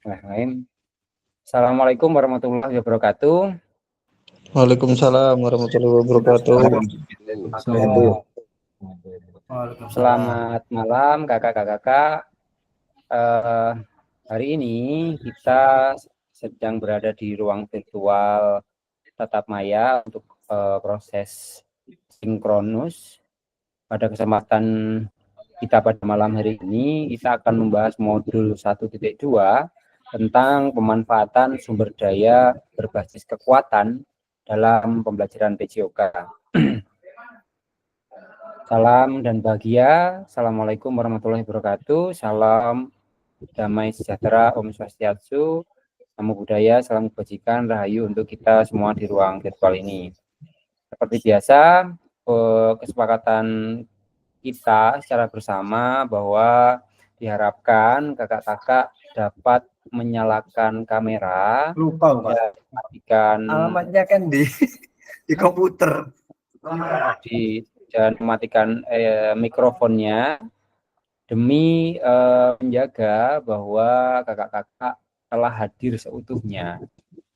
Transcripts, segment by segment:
Bismillahirrahmanirrahim. Assalamualaikum warahmatullahi wabarakatuh. Waalaikumsalam warahmatullahi wabarakatuh. Selamat malam kakak-kakak. Hari ini kita sedang berada di ruang virtual tatap maya untuk proses sinkronus. Pada kesempatan kita pada malam hari ini, kita akan membahas modul 1.2 tentang pemanfaatan sumber daya berbasis kekuatan dalam pembelajaran PJOK. Salam dan bahagia. Assalamualaikum warahmatullahi wabarakatuh. Salam damai sejahtera, Om Swastiastu, Namo Buddhaya, salam kebajikan, rahayu untuk kita semua di ruang virtual ini. Seperti biasa, kesepakatan kita secara bersama bahwa diharapkan kakak-kakak dapat menyalakan kamera. Lupa Pak. Dan mematikan alamatnya kan di komputer. Dan mematikan mikrofonnya demi menjaga bahwa kakak-kakak telah hadir seutuhnya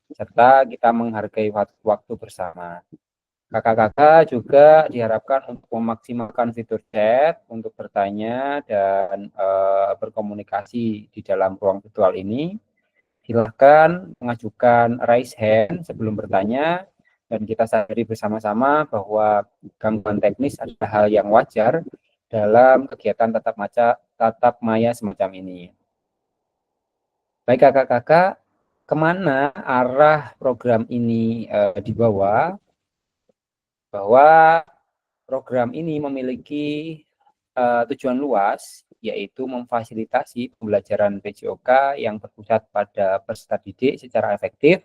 serta kita menghargai waktu bersama. Kakak-kakak juga diharapkan untuk memaksimalkan fitur chat untuk bertanya dan berkomunikasi di dalam ruang virtual ini. Silahkan mengajukan raise hand sebelum bertanya, dan kita sadari bersama-sama bahwa gangguan teknis adalah hal yang wajar dalam kegiatan tatap maya semacam ini. Baik kakak-kakak, kemana arah program ini dibawa? Bahwa program ini memiliki tujuan luas, yaitu memfasilitasi pembelajaran PJOK yang berpusat pada peserta didik secara efektif,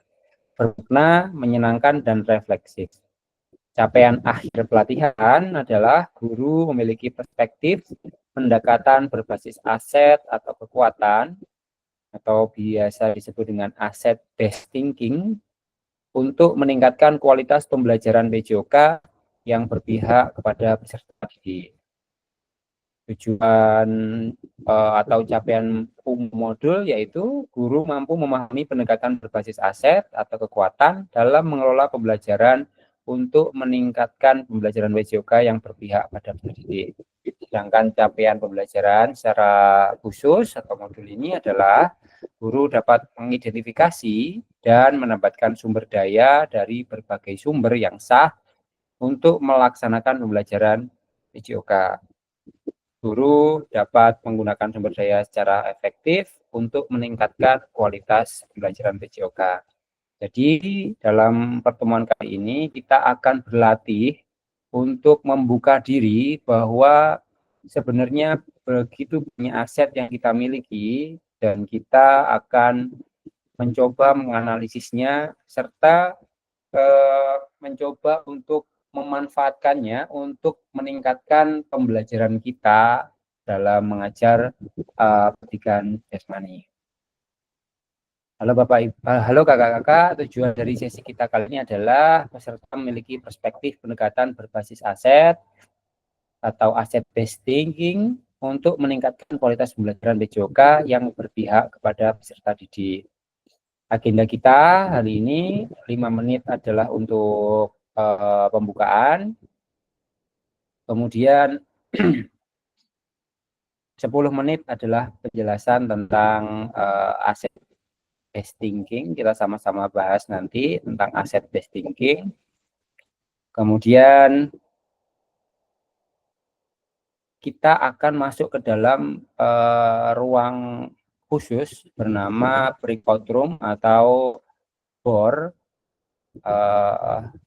bermakna, menyenangkan, dan refleksif. Capaian akhir pelatihan adalah guru memiliki perspektif pendekatan berbasis aset atau kekuatan, atau biasa disebut dengan asset-based thinking, untuk meningkatkan kualitas pembelajaran PJOK yang berpihak kepada peserta didik. Tujuan atau capaian modul yaitu guru mampu memahami pendekatan berbasis aset atau kekuatan dalam mengelola pembelajaran untuk meningkatkan pembelajaran PJOK yang berpihak pada peserta didik. Sedangkan capaian pembelajaran secara khusus atau modul ini adalah guru dapat mengidentifikasi dan menambahkan sumber daya dari berbagai sumber yang sah untuk melaksanakan pembelajaran PJOK. Guru dapat menggunakan sumber daya secara efektif untuk meningkatkan kualitas pembelajaran PJOK. Jadi dalam pertemuan kali ini kita akan berlatih untuk membuka diri bahwa sebenarnya begitu banyak aset yang kita miliki, dan kita akan mencoba menganalisisnya serta mencoba untuk memanfaatkannya untuk meningkatkan pembelajaran kita dalam mengajar pendidikan jasmani. Halo Bapak, halo kakak-kakak. Tujuan dari sesi kita kali ini adalah peserta memiliki perspektif pendekatan berbasis aset atau asset-based thinking untuk meningkatkan kualitas pembelajaran PJOK yang berpihak kepada peserta didik. Agenda kita hari ini 5 menit adalah untuk pembukaan, kemudian 10 menit adalah penjelasan tentang asset based thinking. Kita sama-sama bahas nanti tentang asset based thinking. Kemudian kita akan masuk ke dalam ruang khusus bernama breakout room atau BOR,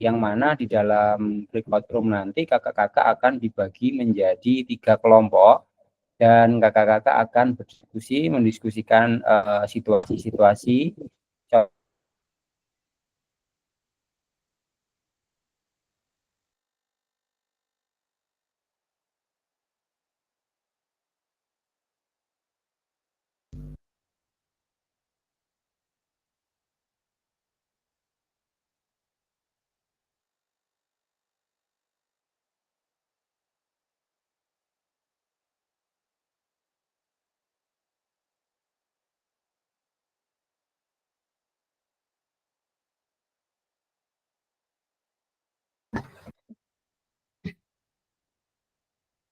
yang mana di dalam breakout room nanti kakak-kakak akan dibagi menjadi 3 kelompok, dan kakak-kakak akan mendiskusikan situasi-situasi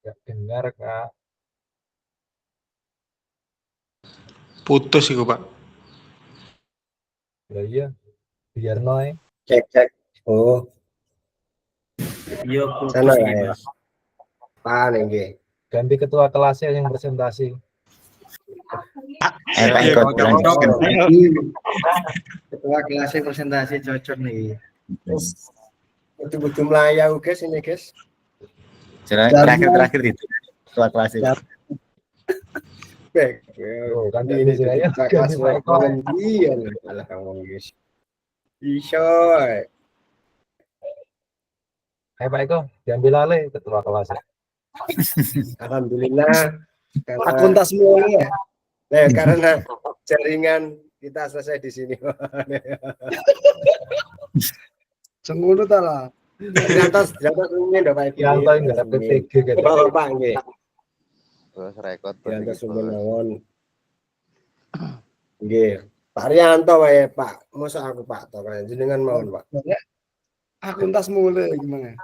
Nggak dengar, Kak. Putus iku, Pak. Ya iya, biar noy. Cek. Oh, Iya, sana putus lah nih, ya. Mas. Apaan ini? Ganti ketua kelasnya yang presentasi. Pak Iya, Eko Kak. cocok. Ayo. Ketua kelasnya presentasi cocok nih. Betul-betul melayang guys ini guys. Terakhir itu ketua kelas itu. Baik. Oh, ganti Ini ini saya. kelas Ganti Pak Eko. iya nih. Alah kamu guys. Iso. Ayo Pak Eko, diambil alih ketua kelasnya. Alhamdulillah. Akuntas mulu ya. Nah, karena jaringan kita selesai di sini. Senggulo ta lah. Diatas ini udah Pak Edi. Yang tahu nggak ada PPG gitu. Bapak nggih. Terus rekod Diatas iki, sumber Bos. mawon. Nggih. Pak Rianto wae Pak. Masa aku Pak to kan jenengan mawon Pak. Akuntas mulu gimana?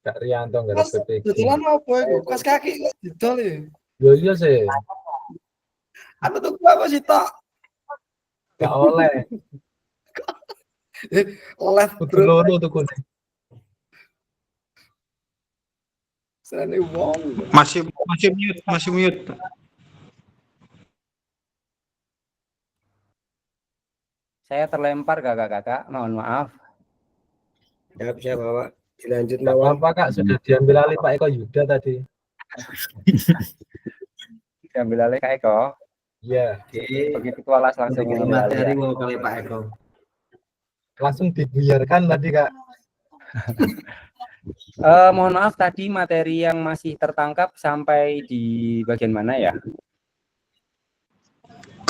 Kak Rianto nggak ada Mas, PPG. betulan apa itu? Kas kaki kok didol ya. Yo iya sih, Anu tuh apa sih tak? nggak oleh. Left Kudu bro. loro tuh kuning. Sene wong. Masih mute. Saya terlempar kakak-kakak, mohon maaf. Siap Bapak. Dilanjut Nggak mawon. apa-apa Kak, sudah diambil alih Pak Eko Yuda tadi. Diambil alih Kak Eko. Iya, Begitu kelas langsung Bikin mengambil alih. materi Ya. mau kali Pak Eko. langsung dibuyarkan tadi Kak. Mohon maaf tadi materi yang masih tertangkap sampai di bagian mana ya?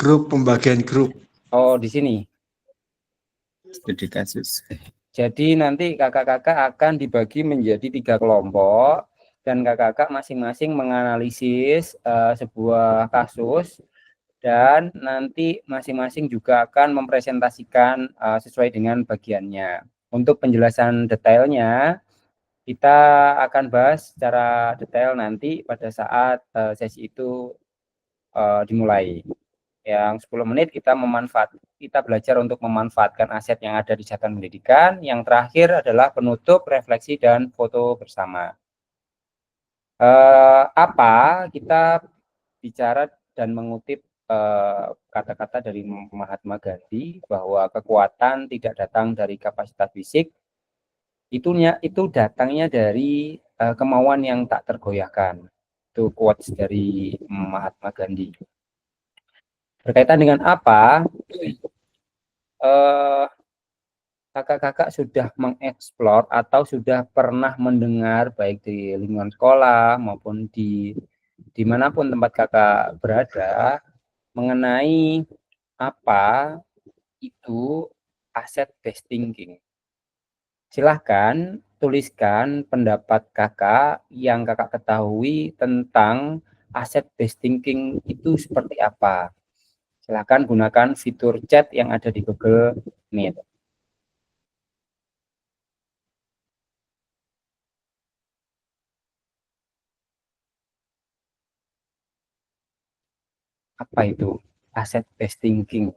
Pembagian grup. Oh, di sini. Studi kasus. Jadi nanti kakak-kakak akan dibagi menjadi 3 kelompok dan kakak-kakak masing-masing menganalisis sebuah kasus dan nanti masing-masing juga akan mempresentasikan sesuai dengan bagiannya. Untuk penjelasan detailnya kita akan bahas secara detail nanti pada saat sesi itu dimulai. Yang 10 menit kita belajar untuk memanfaatkan aset yang ada di Satuan Pendidikan. Yang terakhir adalah penutup, refleksi, dan foto bersama. Kita bicara dan mengutip kata-kata dari Mahatma Gandhi bahwa kekuatan tidak datang dari kapasitas fisik, itu datangnya dari kemauan yang tak tergoyahkan. Itu quotes dari Mahatma Gandhi. Berkaitan dengan apa? Kakak-kakak sudah mengeksplor atau sudah pernah mendengar baik di lingkungan sekolah maupun dimanapun tempat kakak berada mengenai apa itu asset based thinking. Silahkan tuliskan pendapat kakak yang kakak ketahui tentang asset based thinking itu seperti apa. Silahkan gunakan fitur chat yang ada di Google Meet. Apa itu asset based thinking?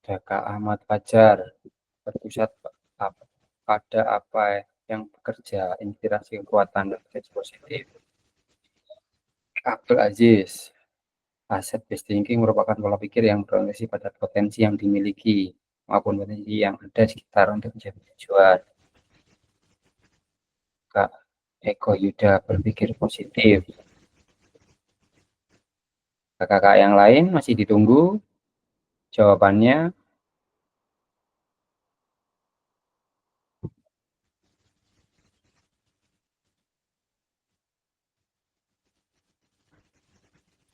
Ada Kak Ahmad Fajar, berpusat pada apa yang bekerja, inspirasi, kekuatan, dan positif. Abdul Aziz, asset based thinking merupakan pola pikir yang berorientasi pada potensi yang dimiliki maupun potensi yang ada di sekitar untuk mencapai tujuan. Kak Eko Yuda, berpikir positif. Kakak-kakak yang lain masih ditunggu jawabannya.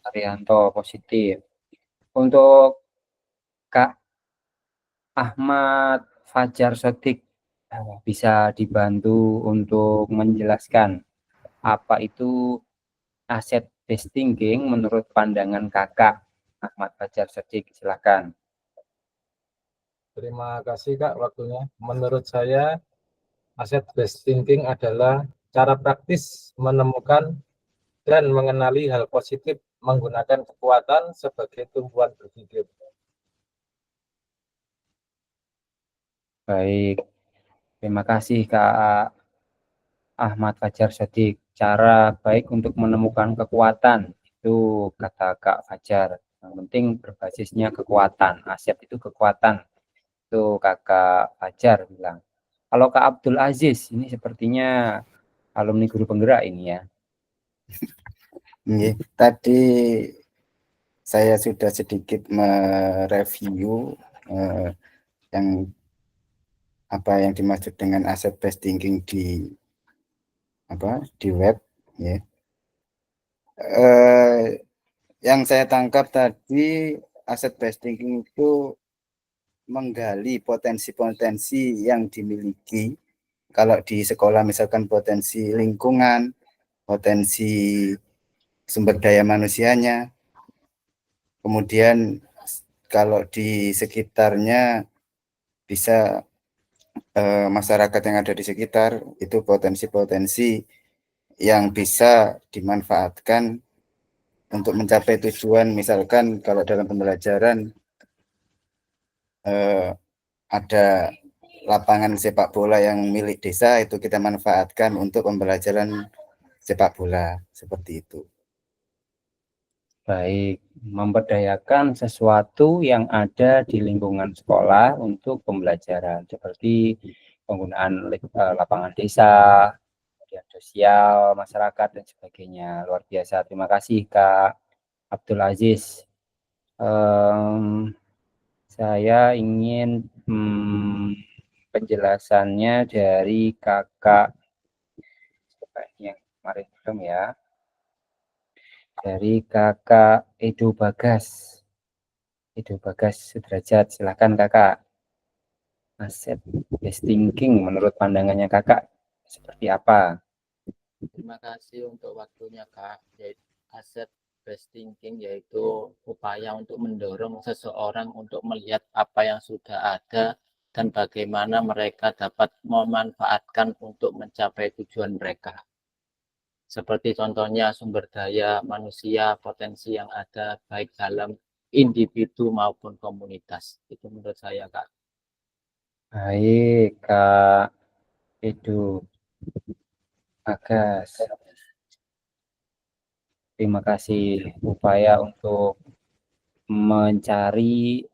Arianto positif. Untuk Kak Ahmad Fajar Sodik, bisa dibantu untuk menjelaskan apa itu aset based thinking menurut pandangan Kakak Ahmad Fajar Sodik, silakan. Terima kasih Kak waktunya. Menurut saya, aset based thinking adalah cara praktis menemukan dan mengenali hal positif menggunakan kekuatan sebagai tumpuan berpikir. Baik, terima kasih Kak Ahmad Fajar Sodik. Cara baik untuk menemukan kekuatan, itu kata Kak Fajar. Yang penting berbasisnya kekuatan, aset itu kekuatan. Itu Kakak Fajar bilang. Kalau Kak Abdul Aziz, ini sepertinya alumni guru penggerak ini ya. Tadi saya sudah sedikit mereview yang apa yang dimaksud dengan asset based thinking di web ya. Yang saya tangkap tadi, asset based thinking itu menggali potensi-potensi yang dimiliki. Kalau di sekolah misalkan potensi lingkungan, potensi sumber daya manusianya, kemudian kalau di sekitarnya bisa masyarakat yang ada di sekitar, itu potensi-potensi yang bisa dimanfaatkan untuk mencapai tujuan. Misalkan kalau dalam pembelajaran ada lapangan sepak bola yang milik desa, itu kita manfaatkan untuk pembelajaran sepak bola, seperti itu. Baik, memberdayakan sesuatu yang ada di lingkungan sekolah untuk pembelajaran, seperti penggunaan lapangan desa, kemudian sosial, masyarakat, dan sebagainya. Luar biasa, terima kasih Kak Abdul Aziz. Saya ingin penjelasannya dari Kakak yang kemarin belum ya, dari Kakak Edo Bagas. Edo Bagas Sudrajat, silakan Kakak. Aset based thinking menurut pandangannya Kakak seperti apa? Terima kasih untuk waktunya Kak. Yaitu aset based thinking yaitu upaya untuk mendorong seseorang untuk melihat apa yang sudah ada dan bagaimana mereka dapat memanfaatkan untuk mencapai tujuan mereka. Seperti contohnya sumber daya manusia, potensi yang ada baik dalam individu maupun komunitas. Itu menurut saya Kak. Baik Kak Edo Bagas. Terima kasih upaya untuk mencari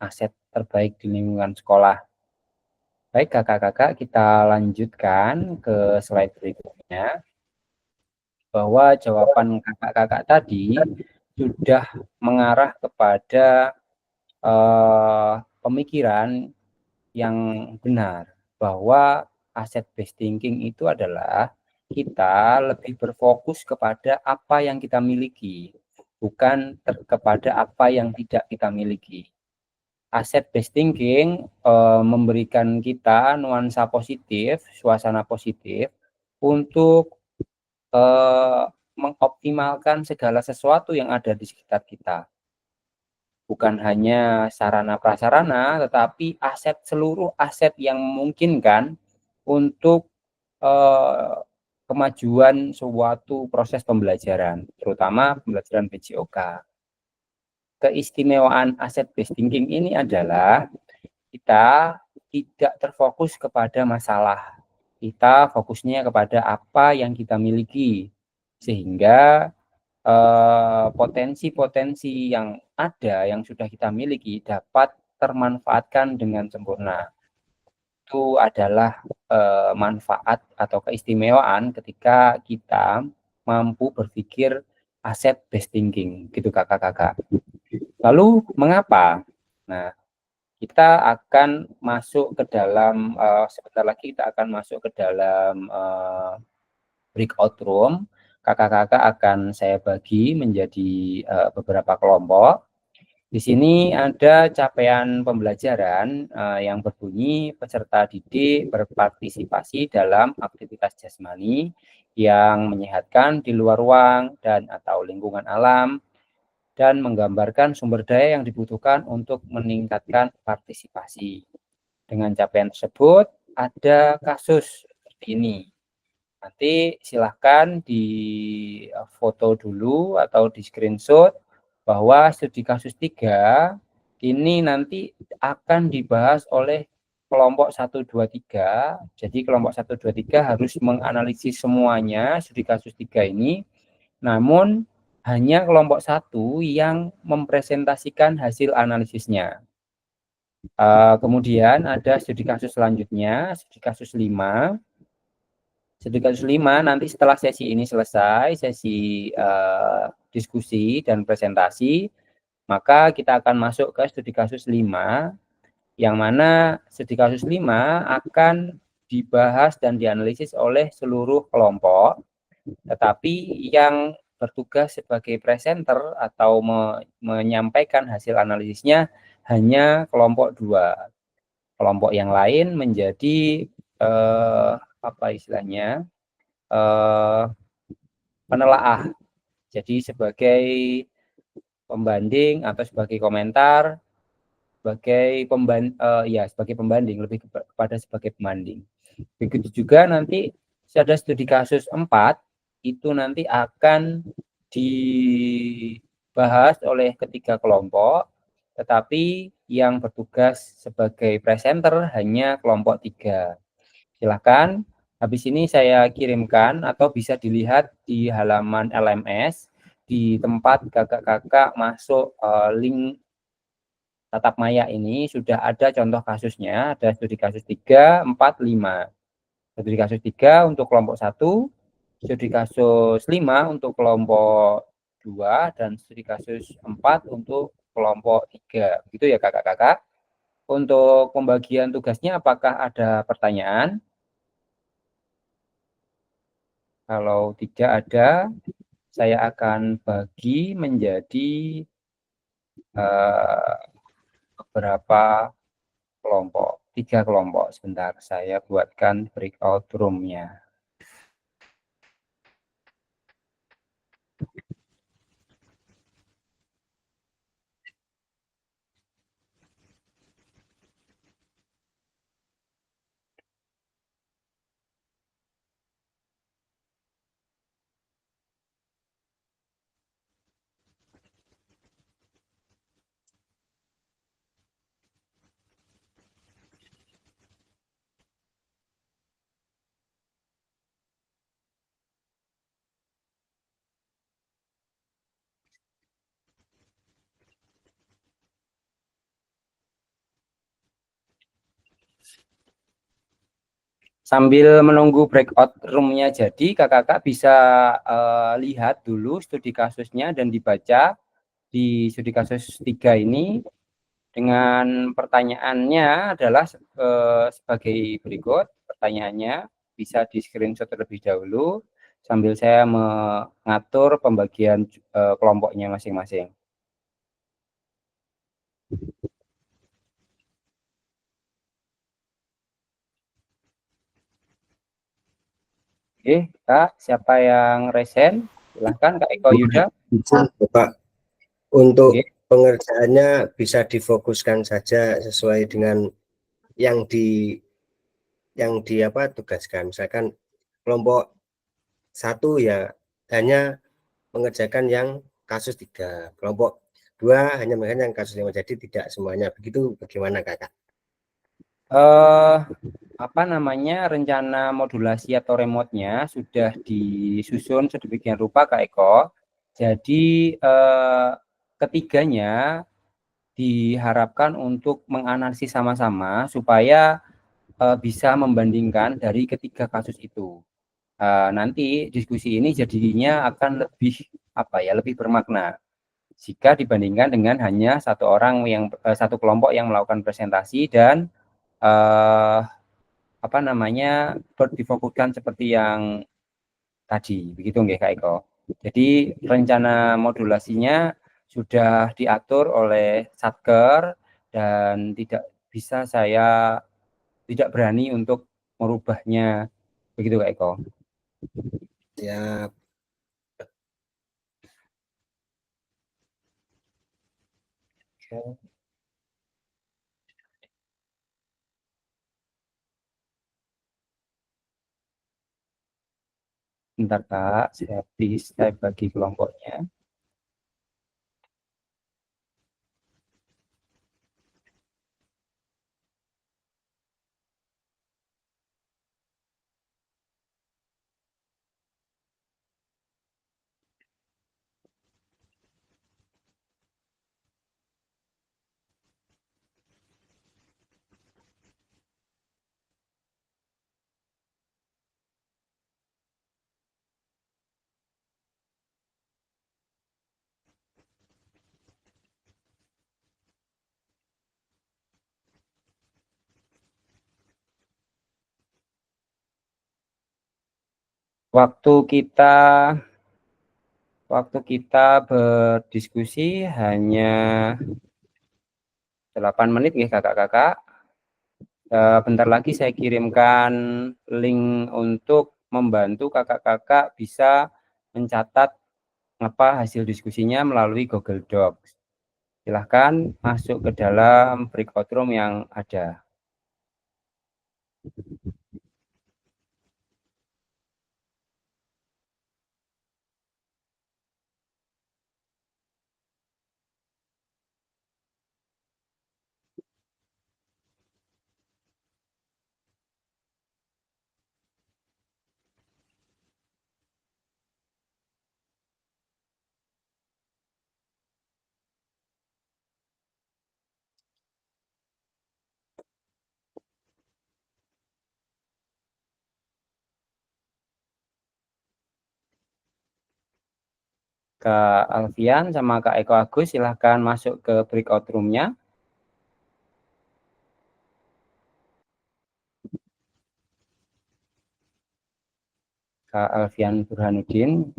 aset terbaik di lingkungan sekolah. Baik kakak-kakak, kita lanjutkan ke slide berikutnya. Bahwa jawaban kakak-kakak tadi sudah mengarah kepada pemikiran yang benar, bahwa aset based thinking itu adalah kita lebih berfokus kepada apa yang kita miliki, bukan kepada apa yang tidak kita miliki. Aset based thinking memberikan kita nuansa positif, suasana positif untuk mengoptimalkan segala sesuatu yang ada di sekitar kita. Bukan hanya sarana prasarana, tetapi seluruh aset yang memungkinkan untuk kemajuan suatu proses pembelajaran, terutama pembelajaran PJOK. Keistimewaan aset based thinking ini adalah kita tidak terfokus kepada masalah. Kita fokusnya kepada apa yang kita miliki, sehingga potensi-potensi yang ada, yang sudah kita miliki, dapat termanfaatkan dengan sempurna. Itu adalah manfaat atau keistimewaan ketika kita mampu berpikir aset based thinking, gitu kakak-kakak. Lalu mengapa? Nah, kita akan masuk ke dalam, sebentar lagi kita akan masuk ke dalam breakout room kakak-kakak akan saya bagi menjadi beberapa kelompok. Di sini ada capaian pembelajaran yang berbunyi peserta didik berpartisipasi dalam aktivitas jasmani yang menyehatkan di luar ruang dan atau lingkungan alam dan menggambarkan sumber daya yang dibutuhkan untuk meningkatkan partisipasi. Dengan capaian tersebut ada kasus seperti ini. Nanti silahkan di foto dulu atau di screenshot bahwa studi kasus 3 ini nanti akan dibahas oleh kelompok 1, 2, 3. Jadi kelompok 1, 2, 3 harus menganalisis semuanya studi kasus 3 ini. Namun hanya kelompok 1 yang mempresentasikan hasil analisisnya. Kemudian ada studi kasus selanjutnya, studi kasus 5. Studi kasus 5 nanti setelah sesi ini selesai, sesi diskusi dan presentasi, maka kita akan masuk ke studi kasus 5, yang mana studi kasus 5 akan dibahas dan dianalisis oleh seluruh kelompok, tetapi yang bertugas sebagai presenter atau menyampaikan hasil analisisnya hanya kelompok 2. Kelompok yang lain menjadi apa istilahnya, penelaah. Jadi sebagai pembanding atau sebagai komentar, sebagai pembanding, lebih kepada sebagai pembanding. Begitu juga nanti ada studi kasus 4 itu nanti akan dibahas oleh ketiga kelompok, tetapi yang bertugas sebagai presenter hanya kelompok 3. Silakan, habis ini saya kirimkan atau bisa dilihat di halaman LMS di tempat kakak-kakak masuk link tatap maya ini sudah ada contoh kasusnya, ada studi kasus 3, 4, 5. Studi kasus 3 untuk kelompok 1, studi kasus 5 untuk kelompok 2, dan studi kasus 4 untuk kelompok 3. Begitu ya kakak-kakak. Untuk pembagian tugasnya apakah ada pertanyaan? Kalau tidak ada, saya akan bagi menjadi beberapa kelompok, 3 kelompok. Sebentar, saya buatkan breakout room-nya. Sambil menunggu breakout room-nya jadi, kakak-kakak bisa lihat dulu studi kasusnya dan dibaca di studi kasus 3 ini. Dengan pertanyaannya adalah sebagai berikut. Pertanyaannya bisa di screenshot terlebih dahulu sambil saya mengatur pembagian kelompoknya masing-masing. Oke, Kak, siapa yang resen? Silahkan, Kak Eko Yuda. Bisa, Bapak. Untuk Oke. pengerjaannya bisa difokuskan saja sesuai dengan yang tugaskan. Misalkan kelompok 1 ya hanya mengerjakan yang kasus 3, kelompok 2 hanya mengerjakan yang kasus 5. Jadi tidak semuanya. Begitu bagaimana kakak? Rencana modulasi atau remote-nya sudah disusun sedemikian rupa, Kak Eko. Jadi ketiganya diharapkan untuk menganalisis sama-sama supaya bisa membandingkan dari ketiga kasus itu. Nanti diskusi ini jadinya akan lebih bermakna jika dibandingkan dengan hanya satu kelompok yang melakukan presentasi dan difokuskan seperti yang tadi. Begitu nggih Kak Eko. Jadi rencana modulasinya sudah diatur oleh Satker dan tidak berani untuk merubahnya. Begitu Kak Eko. Ya, Bentar Kak, saya bagi kelompoknya. Waktu kita berdiskusi hanya 8 menit ya kakak-kakak. Bentar lagi saya kirimkan link untuk membantu kakak-kakak bisa mencatat apa hasil diskusinya melalui Google Docs. Silahkan masuk ke dalam breakout room yang ada. Kak Alfian sama Kak Eko Agus silahkan masuk ke breakout room-nya. Kak Alfian Burhanuddin.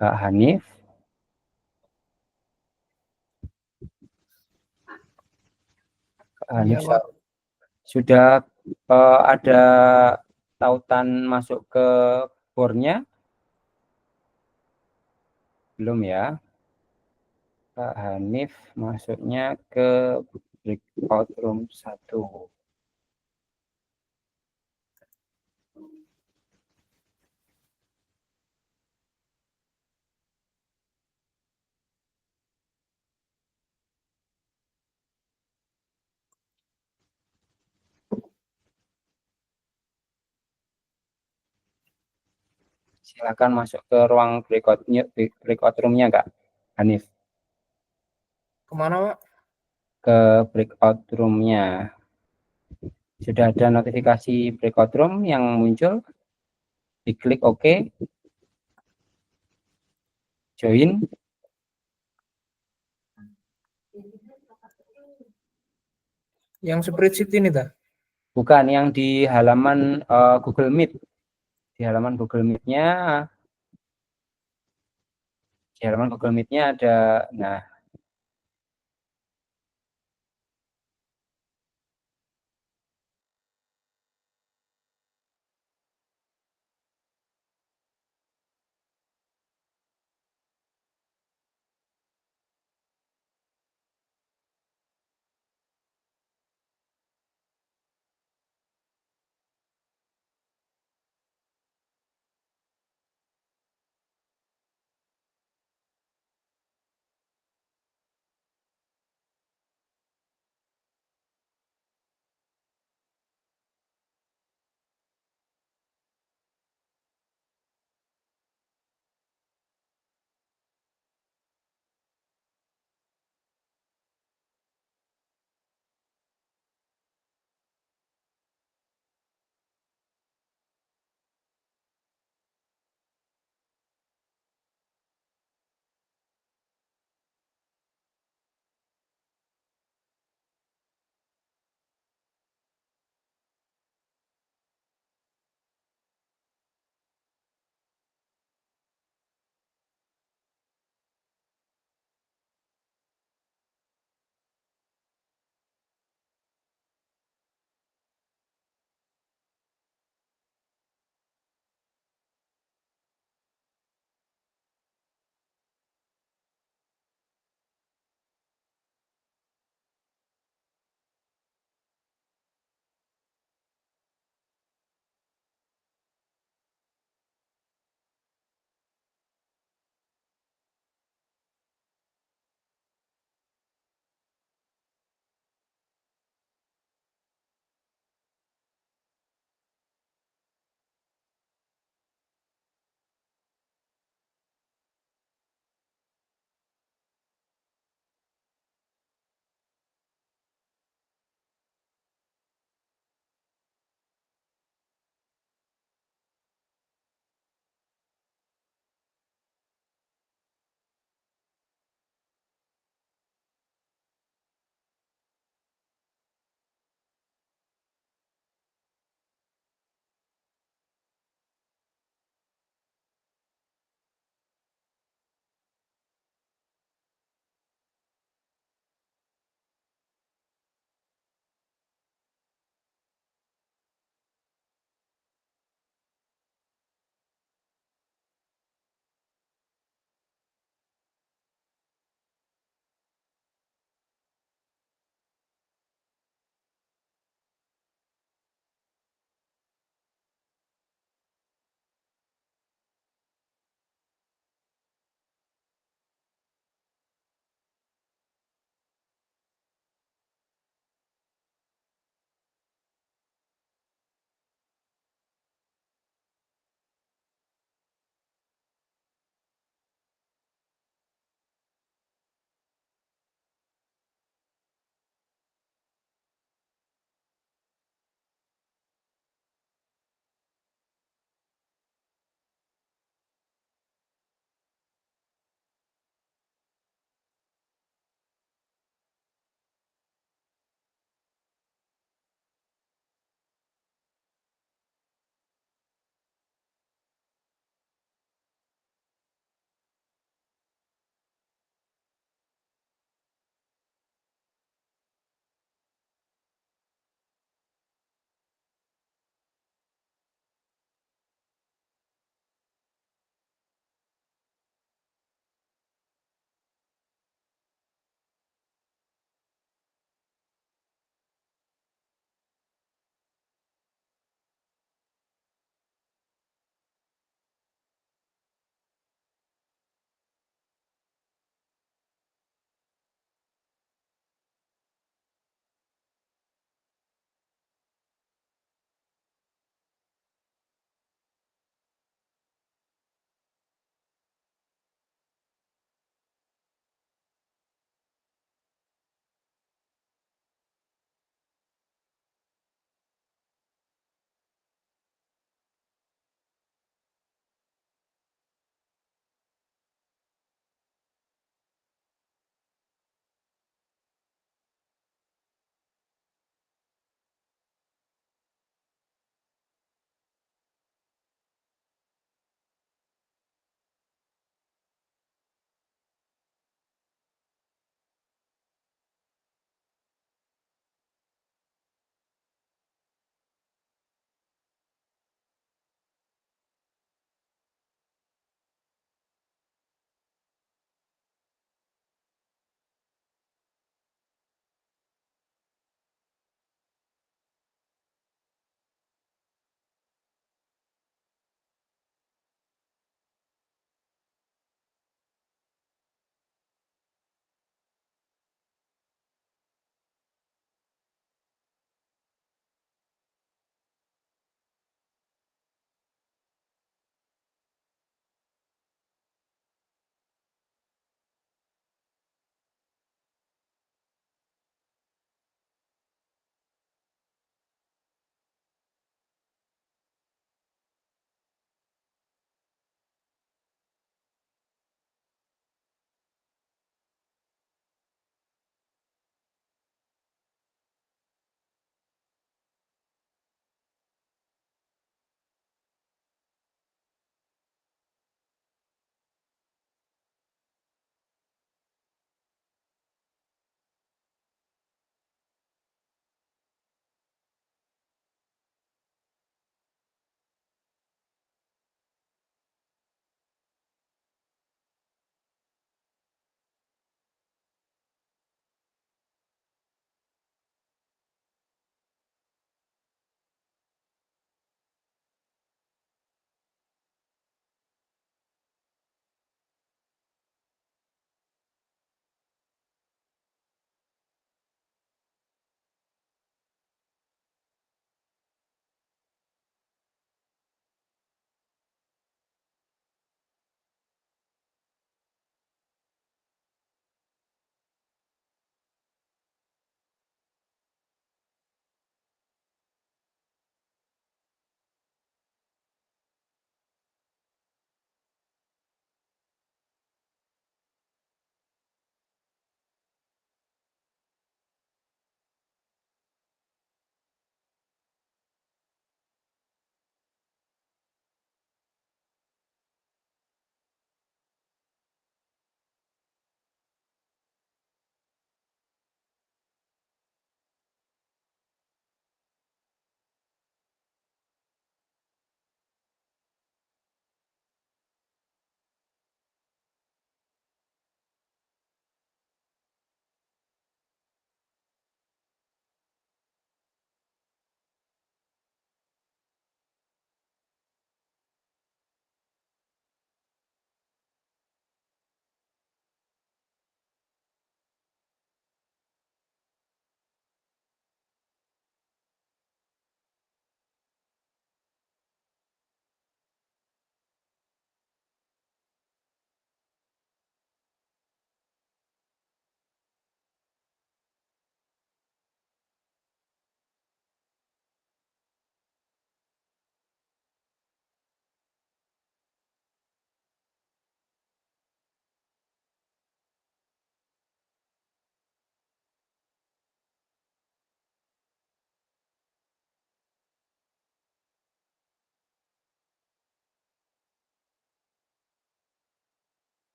Kak Hanif. Kak Hanif sudah ada tautan masuk ke board-nya? Belum ya. Kak Hanif masuknya ke breakout room 1. Silakan masuk ke ruang breakout room-nya Kak Hanif. Kemana Pak? Ke breakout room-nya. Sudah ada notifikasi breakout room yang muncul. Diklik OK. Join. Yang spreadsheet ini dah? Bukan, yang di halaman Google Meet. Di halaman Google Meet-nya ada, nah,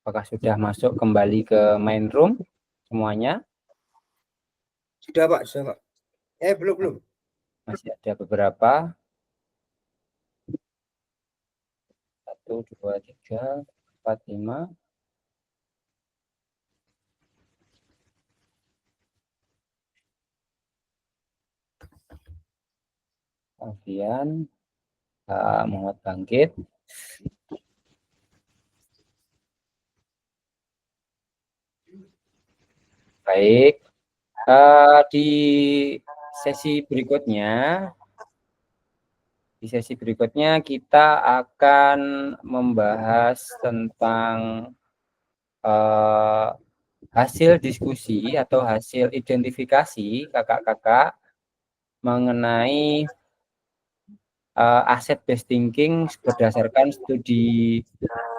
Apakah sudah masuk kembali ke main room semuanya? Sudah Pak, sudah Pak. Belum. Masih ada beberapa. 1, 2, 3, 4, 5. Kemudian Muhammad Bangkit. Baik. Di sesi berikutnya kita akan membahas tentang hasil diskusi atau hasil identifikasi kakak-kakak mengenai asset based thinking berdasarkan studi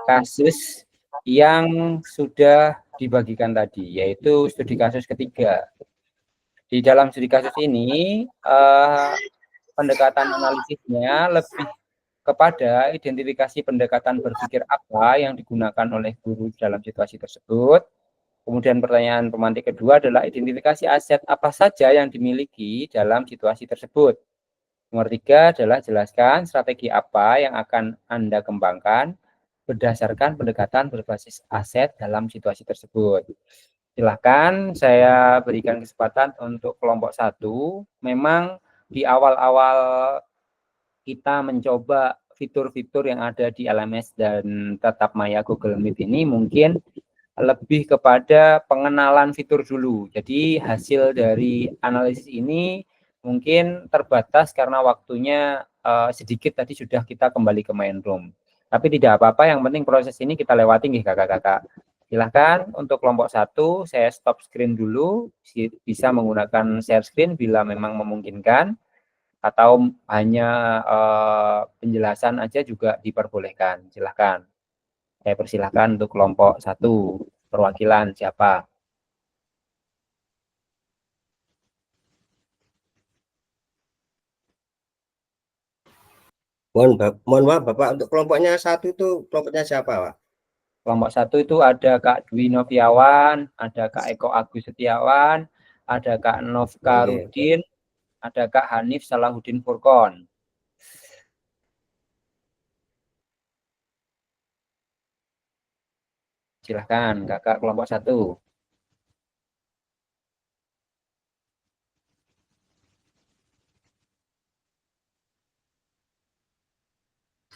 kasus yang sudah dibagikan tadi, yaitu studi kasus ketiga. Di dalam studi kasus ini, pendekatan analisisnya lebih kepada identifikasi pendekatan berpikir apa yang digunakan oleh guru dalam situasi tersebut. Kemudian pertanyaan pemantik kedua adalah identifikasi aset apa saja yang dimiliki dalam situasi tersebut. Nomor 3 adalah jelaskan strategi apa yang akan Anda kembangkan berdasarkan pendekatan berbasis aset dalam situasi tersebut. Silakan saya berikan kesempatan untuk kelompok 1. Memang di awal-awal kita mencoba fitur-fitur yang ada di LMS dan Tatap Maya Google Meet ini mungkin lebih kepada pengenalan fitur dulu. Jadi hasil dari analisis ini mungkin terbatas karena waktunya sedikit tadi sudah kita kembali ke main room. Tapi tidak apa-apa, yang penting proses ini kita lewati nih kakak-kakak. Silahkan untuk kelompok 1 saya stop screen dulu, bisa menggunakan share screen bila memang memungkinkan, atau hanya penjelasan aja juga diperbolehkan. Silahkan. Saya persilahkan untuk kelompok 1, perwakilan siapa? Mohon maaf Bapak, untuk kelompoknya 1 itu kelompoknya siapa Pak? Kelompok 1 itu ada Kak Dwi Noviawan, ada Kak Eko Agus Setiawan, ada Kak Novka Rudin, ada Kak Hanif Salahuddin Furkon. Silahkan kakak kelompok 1.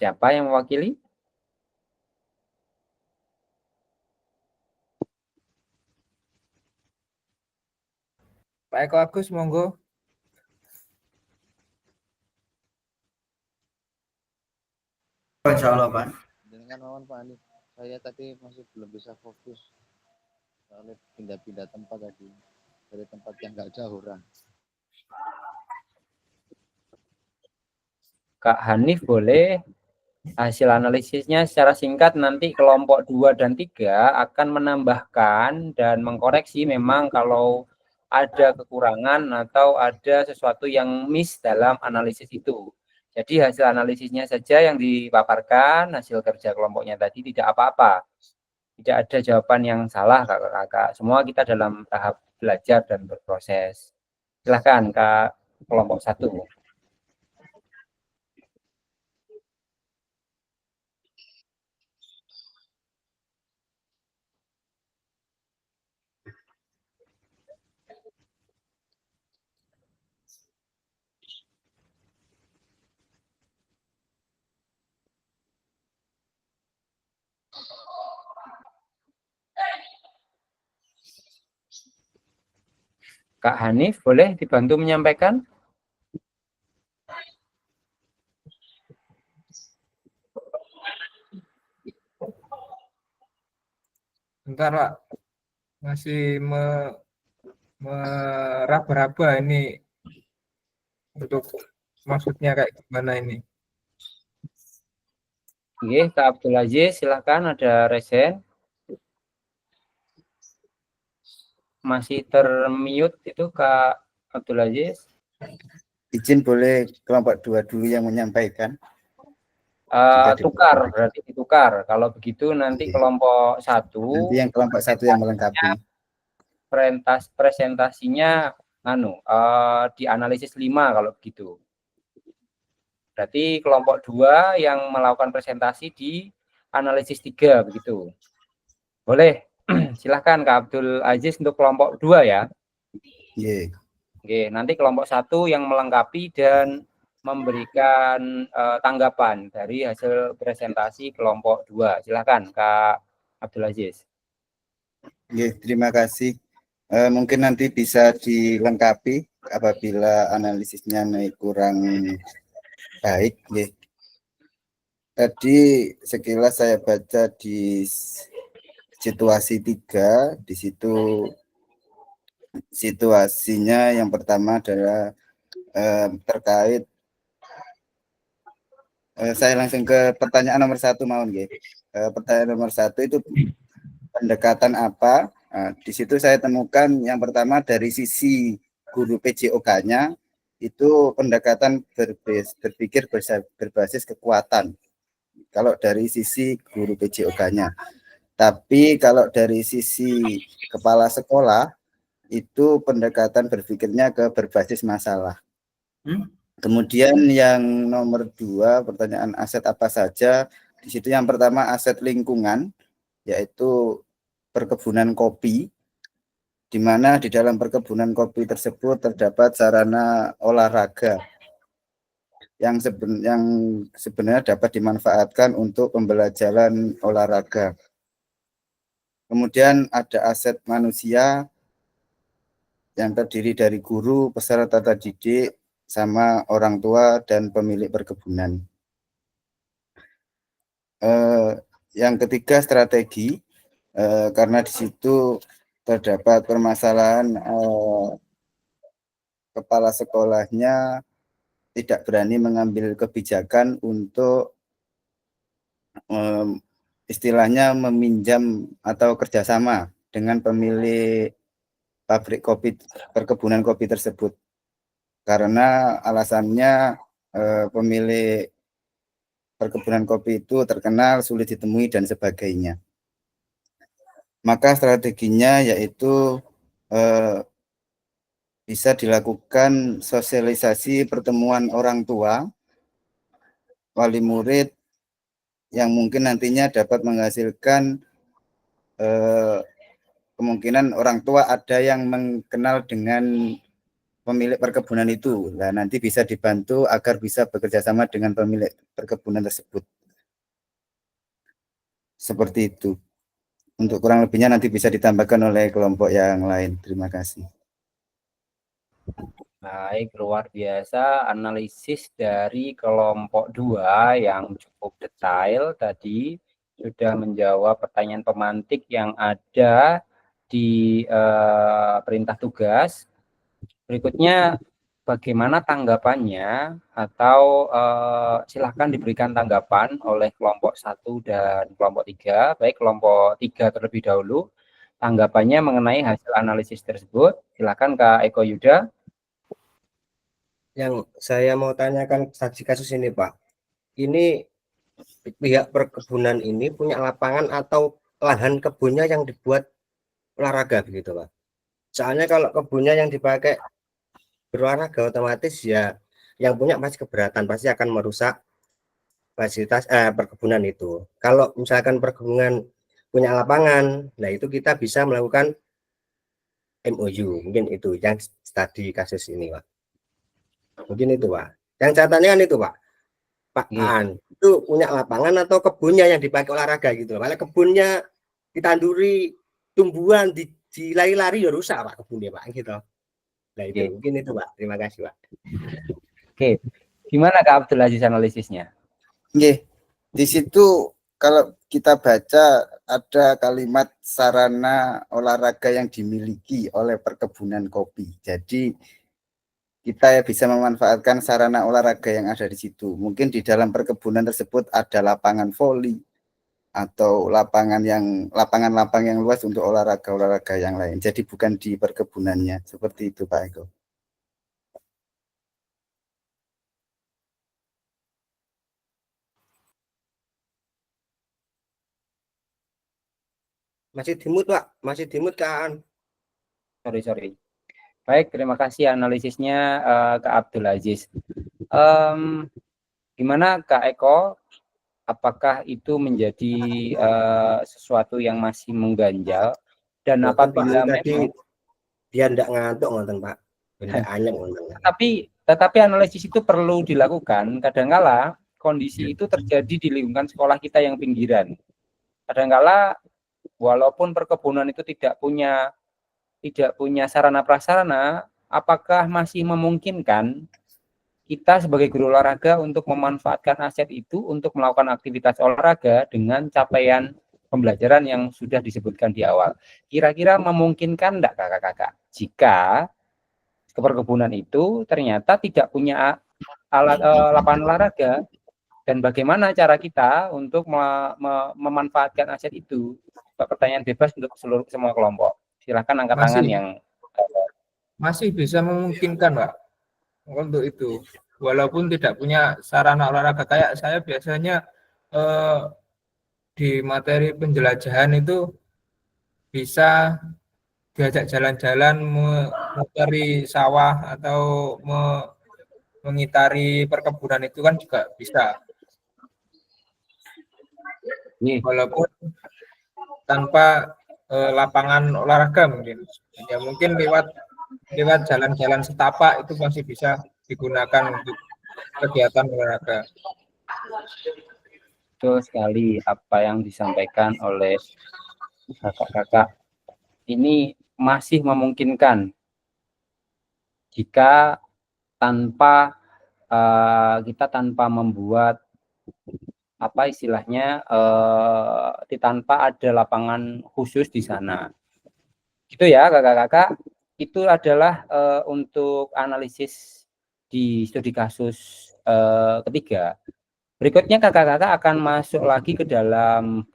Siapa yang mewakili? Pak Eko Agus, monggo. Insya Allah Pak. Dengan mohon Pak Andi, saya tadi masih belum bisa fokus soalnya pindah-pindah tempat tadi dari tempat yang nggak jauh orang. Kak Hanif boleh hasil analisisnya secara singkat, nanti kelompok 2 dan 3 akan menambahkan dan mengkoreksi memang kalau ada kekurangan atau ada sesuatu yang miss dalam analisis itu. Jadi hasil analisisnya saja yang dipaparkan, hasil kerja kelompoknya tadi tidak apa-apa. Tidak ada jawaban yang salah kakak-kakak. Semua kita dalam tahap belajar dan berproses. Silahkan Kak kelompok 1. Kak Hanif boleh dibantu menyampaikan? Bentar Pak, masih meraba-raba ini untuk maksudnya kayak gimana ini. Oke, Kak Abdul Aziz, silakan, ada resen. Masih termute itu Kak Abdul Aziz. Izin boleh kelompok 2 dulu yang menyampaikan. Tukar, berarti ditukar. Kalau begitu nanti Oke. kelompok 1 Nanti yang kelompok 1 yang melengkapi. presentasinya dianalisis 5 kalau begitu. Berarti kelompok 2 yang melakukan presentasi di analisis 3 begitu. Boleh. Silahkan Kak Abdul Aziz untuk kelompok 2 ya. Iya. Oke, nanti kelompok 1 yang melengkapi dan memberikan tanggapan dari hasil presentasi kelompok 2. Silahkan Kak Abdul Aziz. Oke, terima kasih. Mungkin nanti bisa dilengkapi apabila analisisnya kurang baik. Tadi sekilas saya baca di situasi 3, di situ situasinya yang pertama adalah terkait saya langsung ke pertanyaan nomor 1 mohon nggih. Pertanyaan nomor 1 itu pendekatan apa? Di situ saya temukan yang pertama dari sisi guru PJOK-nya itu pendekatan berpikir berbasis kekuatan. Kalau dari sisi guru PJOK-nya. Tapi kalau dari sisi kepala sekolah itu pendekatan berpikirnya ke berbasis masalah. Kemudian yang nomor 2, pertanyaan aset apa saja? Di situ yang pertama aset lingkungan, yaitu perkebunan kopi, di mana di dalam perkebunan kopi tersebut terdapat sarana olahraga yang sebenarnya dapat dimanfaatkan untuk pembelajaran olahraga. Kemudian ada aset manusia yang terdiri dari guru, peserta didik, sama orang tua dan pemilik perkebunan. Yang ketiga strategi, karena di situ terdapat permasalahan kepala sekolahnya tidak berani mengambil kebijakan untuk istilahnya meminjam atau kerjasama dengan pemilik pabrik kopi, perkebunan kopi tersebut. Karena alasannya pemilik perkebunan kopi itu terkenal, sulit ditemui, dan sebagainya. Maka strateginya yaitu bisa dilakukan sosialisasi pertemuan orang tua, wali murid, yang mungkin nantinya dapat menghasilkan kemungkinan orang tua ada yang mengenal dengan pemilik perkebunan itu. Nah, nanti bisa dibantu agar bisa bekerja sama dengan pemilik perkebunan tersebut. Seperti itu. Untuk kurang lebihnya nanti bisa ditambahkan oleh kelompok yang lain. Terima kasih. Baik, luar biasa analisis dari kelompok 2 yang cukup detail tadi, sudah menjawab pertanyaan pemantik yang ada di perintah tugas. Berikutnya, bagaimana tanggapannya atau silahkan diberikan tanggapan oleh kelompok 1 dan kelompok 3. Baik, kelompok 3 terlebih dahulu. Tanggapannya mengenai hasil analisis tersebut. Silahkan Kak Eko Yuda. Yang saya mau tanyakan saksi kasus ini, Pak. Ini pihak perkebunan ini punya lapangan atau lahan kebunnya yang dibuat olahraga begitu, Pak. Soalnya kalau kebunnya yang dipakai berolahraga otomatis ya yang punya pasti keberatan, pasti akan merusak fasilitas perkebunan itu. Kalau misalkan perkebunan punya lapangan, nah itu kita bisa melakukan MOU, mungkin itu yang studi kasus ini, Pak. Mungkin itu, Pak. Yang catatannya kan itu, Pak. Pak An itu punya lapangan atau kebunnya yang dipakai olahraga gitu. Malah kebunnya ditanduri tumbuhan, dilari-lari ya rusak, Pak, kebunnya, Pak, gitu. Nah itu mungkin itu, Pak. Terima kasih, Pak. Oke, gimana Kak Abdul Aziz analisisnya? Oke, di situ kalau kita baca ada kalimat sarana olahraga yang dimiliki oleh perkebunan kopi. Jadi kita bisa memanfaatkan sarana olahraga yang ada di situ. Mungkin di dalam perkebunan tersebut ada lapangan voli atau lapangan yang luas untuk olahraga yang lain. Jadi bukan di perkebunannya. Seperti itu, Pak Eko. Masih dimut, Pak. Masih dimut kan. Sorry. Baik, terima kasih analisisnya Kak Abdul Aziz. Gimana Kak Eko? Apakah itu menjadi sesuatu yang masih mengganjal? Dan Boten, Pak. apabila Tadi memang, biar ndak ngantuk ngoten, Pak. Ndak anyep ngoten. tetapi analisis itu perlu dilakukan. Kadangkala kondisi itu terjadi di lingkungan sekolah kita yang pinggiran. Kadangkala walaupun perkebunan itu tidak punya sarana prasarana, apakah masih memungkinkan kita sebagai guru olahraga untuk memanfaatkan aset itu untuk melakukan aktivitas olahraga dengan capaian pembelajaran yang sudah disebutkan di awal. Kira-kira memungkinkan enggak kakak-kakak jika keperkebunan itu ternyata tidak punya alat lapangan olahraga, dan bagaimana cara kita untuk memanfaatkan aset itu? Pertanyaan bebas untuk semua kelompok. Silakan angkat tangan yang Masih bisa memungkinkan, Pak, untuk itu. Walaupun tidak punya sarana olahraga, kayak saya biasanya di materi penjelajahan itu bisa diajak jalan-jalan mengitari sawah atau mengitari perkebunan, itu kan juga bisa. Walaupun tanpa lapangan olahraga mungkin. Ya mungkin lewat jalan-jalan setapak itu masih bisa digunakan untuk kegiatan olahraga. Betul sekali apa yang disampaikan oleh kakak-kakak. Ini masih memungkinkan jika kita tanpa membuat apa istilahnya tanpa ada lapangan khusus di sana. Gitu ya kakak-kakak. Itu adalah untuk analisis di studi kasus ketiga. Berikutnya kakak-kakak akan masuk lagi ke dalam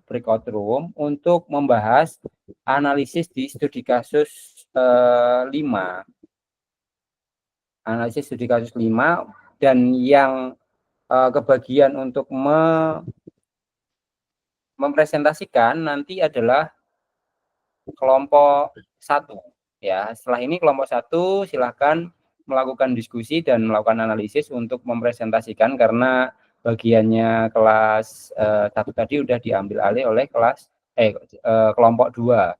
breakout room untuk membahas analisis di studi kasus 5. Analisis studi kasus 5, dan yang kebagian untuk mempresentasikan nanti adalah kelompok 1. Ya, setelah ini kelompok 1 silahkan melakukan diskusi dan melakukan analisis untuk mempresentasikan, karena bagiannya kelas 1 tadi udah diambil alih oleh kelompok 2.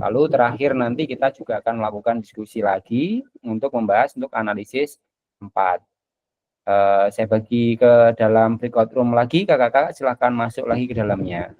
Lalu terakhir nanti kita juga akan melakukan diskusi lagi untuk membahas untuk analisis 4. Saya bagi ke dalam breakout room lagi, kakak-kakak silahkan masuk lagi ke dalamnya.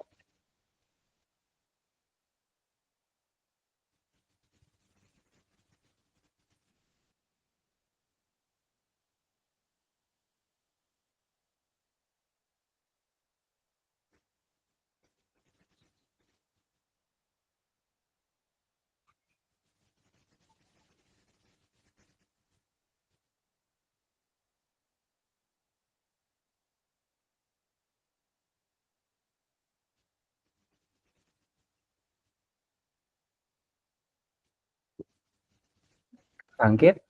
Bangkit.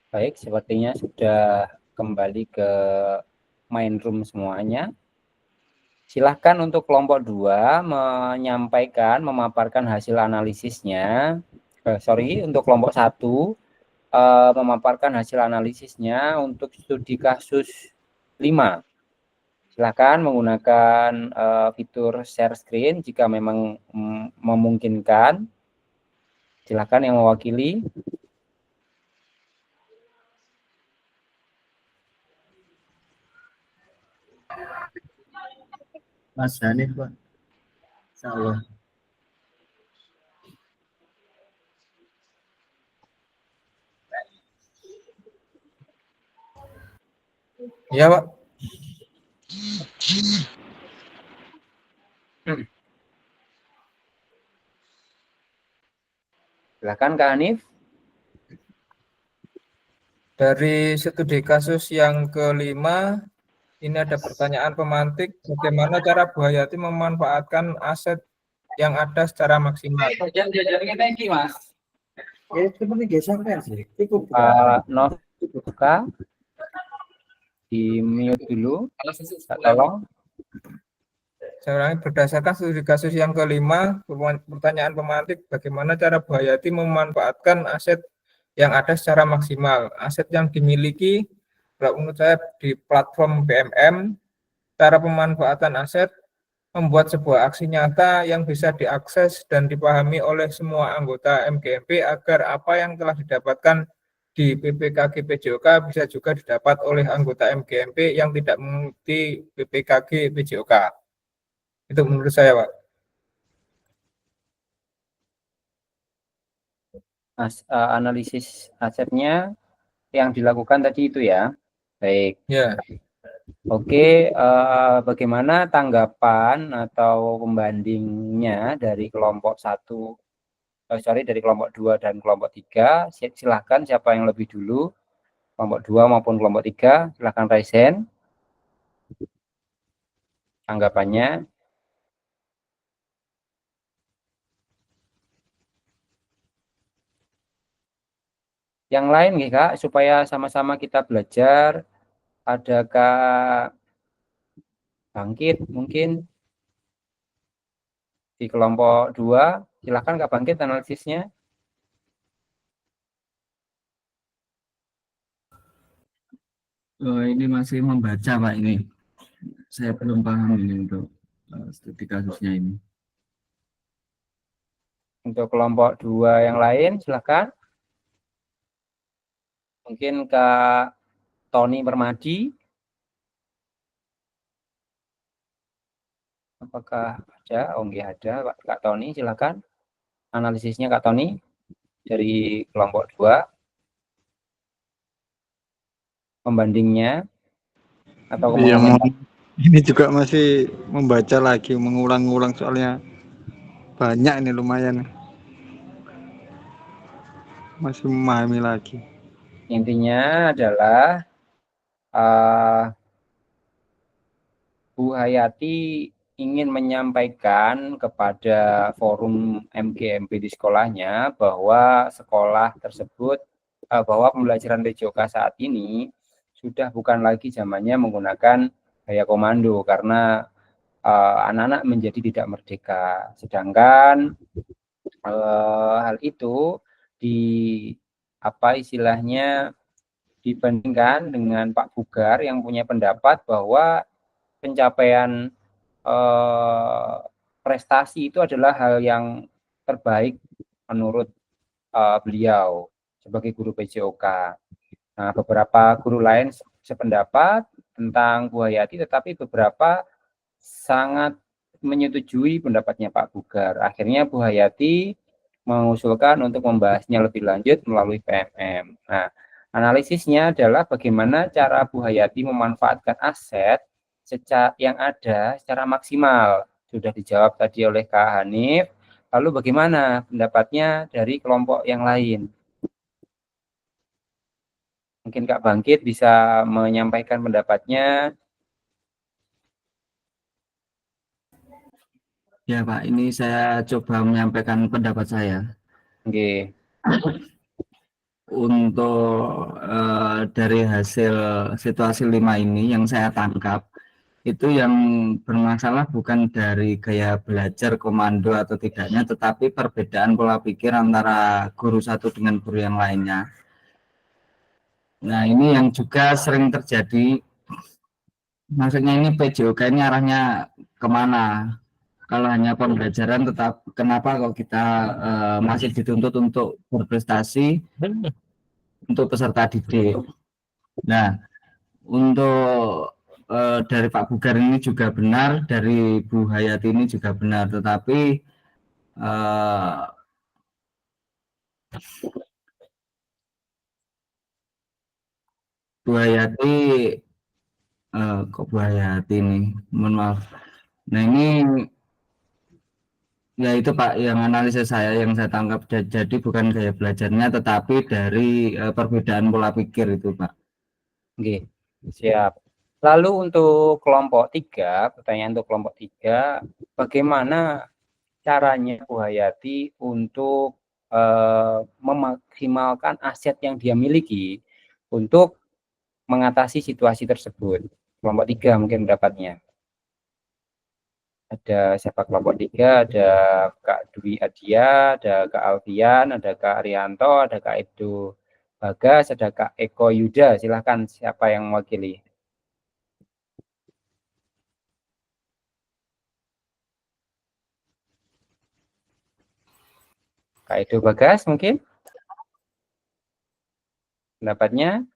Baik, sepertinya sudah kembali ke main room semuanya. Silahkan untuk kelompok 2 menyampaikan, memaparkan hasil analisisnya. Untuk kelompok 1 memaparkan hasil analisisnya untuk studi kasus 5. Silahkan menggunakan fitur share screen jika memang memungkinkan. Silahkan yang mewakili. Mas Hanif, Pak. Insyaallah. Ya, Pak. Silakan Kak Hanif. Dari studi kasus yang kelima, ini ada pertanyaan pemantik, bagaimana cara Bu Hayati memanfaatkan aset yang ada secara maksimal? Novka, di mute dulu. Tolong. Saya ulangi, berdasarkan studi kasus yang kelima, pertanyaan pemantik, bagaimana cara Bu Hayati memanfaatkan aset yang ada secara maksimal? Aset yang dimiliki, kalau menurut saya di platform BMM, cara pemanfaatan aset membuat sebuah aksi nyata yang bisa diakses dan dipahami oleh semua anggota MGMP agar apa yang telah didapatkan di PPKG PJOK bisa juga didapat oleh anggota MGMP yang tidak mengikuti PPKG PJOK. Itu menurut saya, Pak. Analisis asetnya yang dilakukan tadi itu ya. Baik. Ya. Oke, bagaimana tanggapan atau pembandingnya dari kelompok 1, dari kelompok 2 dan kelompok 3? Silahkan siapa yang lebih dulu, kelompok 2 maupun kelompok 3, silahkan raise hand. Tanggapannya. Yang lain nih Kak, supaya sama-sama kita belajar. Ada Kak Bangkit mungkin di kelompok 2, silakan Kak Bangkit analisisnya. Ini masih membaca Pak ini. Saya belum paham ini untuk studi kasusnya ini. Untuk kelompok 2 yang lain silakan. Mungkin Kak Tony Permadi. Apakah ada? Oh, enggak ada. Kak Tony, silakan. Analisisnya Kak Tony dari kelompok 2. Pembandingnya atau Iya, ini juga masih membaca lagi, mengulang-ulang soalnya banyak ini lumayan. Masih memahami lagi. Intinya adalah Bu Hayati ingin menyampaikan kepada forum MGMP di sekolahnya bahwa sekolah tersebut, bahwa pembelajaran PJOK saat ini sudah bukan lagi zamannya menggunakan gaya komando karena anak-anak menjadi tidak merdeka. Sedangkan hal itu dibandingkan dengan Pak Bugar yang punya pendapat bahwa pencapaian prestasi itu adalah hal yang terbaik menurut beliau sebagai guru PJOK. Nah, beberapa guru lain sependapat tentang Bu Hayati, tetapi beberapa sangat menyetujui pendapatnya Pak Bugar. Akhirnya Bu Hayati mengusulkan untuk membahasnya lebih lanjut melalui PMM. Nah, Analisisnya adalah bagaimana cara Bu Hayati memanfaatkan aset yang ada secara maksimal. Sudah dijawab tadi oleh Kak Hanif. Lalu bagaimana pendapatnya dari kelompok yang lain? Mungkin Kak Bangkit bisa menyampaikan pendapatnya. Ya Pak, ini saya coba menyampaikan pendapat saya. Oke. Untuk dari hasil situasi 5 ini yang saya tangkap, itu yang bermasalah bukan dari gaya belajar komando atau tidaknya, tetapi perbedaan pola pikir antara guru satu dengan guru yang lainnya. Nah, ini yang juga sering terjadi. Maksudnya ini PJOK ini arahnya kemana? Kalau hanya pembelajaran, tetap kenapa kalau kita masih dituntut untuk berprestasi untuk peserta didik. Nah, untuk dari Pak Bugar ini juga benar, dari Bu Hayati ini juga benar, tetapi Bu Hayati kok Bu Hayati ini, mohon maaf. Nah ini ya itu Pak yang analisis saya yang saya tangkap, jadi bukan gaya belajarnya tetapi dari perbedaan pola pikir itu Pak. Oke, siap. Lalu untuk kelompok 3, pertanyaan untuk kelompok 3, bagaimana caranya Bu Hayati untuk memaksimalkan aset yang dia miliki untuk mengatasi situasi tersebut? Kelompok 3 mungkin pendapatnya. Ada siapa kelompok 3? Ada Kak Dwi Adia, ada Kak Alfian, ada Kak Arianto, ada Kak Edo Bagas, ada Kak Eko Yuda. Silahkan siapa yang mewakili? Kak Edo Bagas mungkin? Pendapatnya?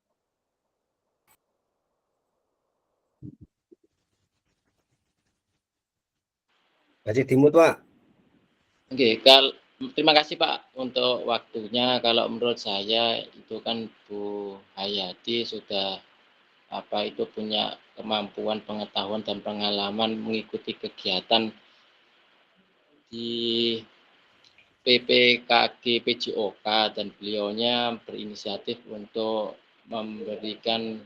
Masih dimut Pak. Oke, terima kasih Pak untuk waktunya. Kalau menurut saya itu kan Bu Hayati sudah itu punya kemampuan, pengetahuan dan pengalaman mengikuti kegiatan di PPKG PJOK, dan beliaunya berinisiatif untuk memberikan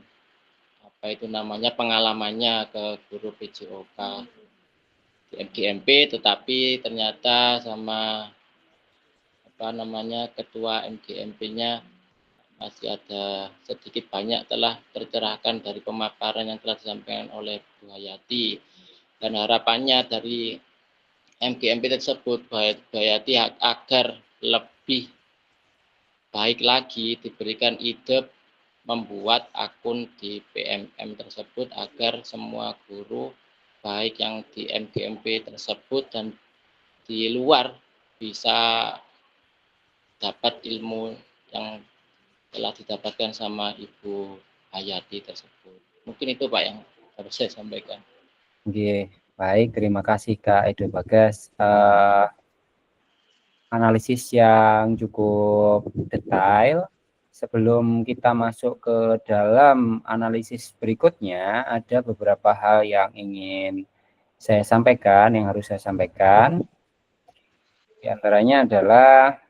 pengalamannya ke guru PJOK di MGMP, tetapi ternyata sama ketua MGMP-nya masih ada sedikit banyak telah tercerahkan dari pemaparan yang telah disampaikan oleh Bu Hayati, dan harapannya dari MGMP tersebut Bu Hayati agar lebih baik lagi diberikan ide membuat akun di PMM tersebut agar semua guru baik yang di MGMP tersebut dan di luar bisa dapat ilmu yang telah didapatkan sama Ibu Hayati tersebut. Mungkin itu Pak yang harus saya sampaikan. Oke, baik, terima kasih Kak Edo Bagas. Analisis yang cukup detail. Sebelum kita masuk ke dalam analisis berikutnya, ada beberapa hal yang ingin saya sampaikan, yang harus saya sampaikan. Di antaranya adalah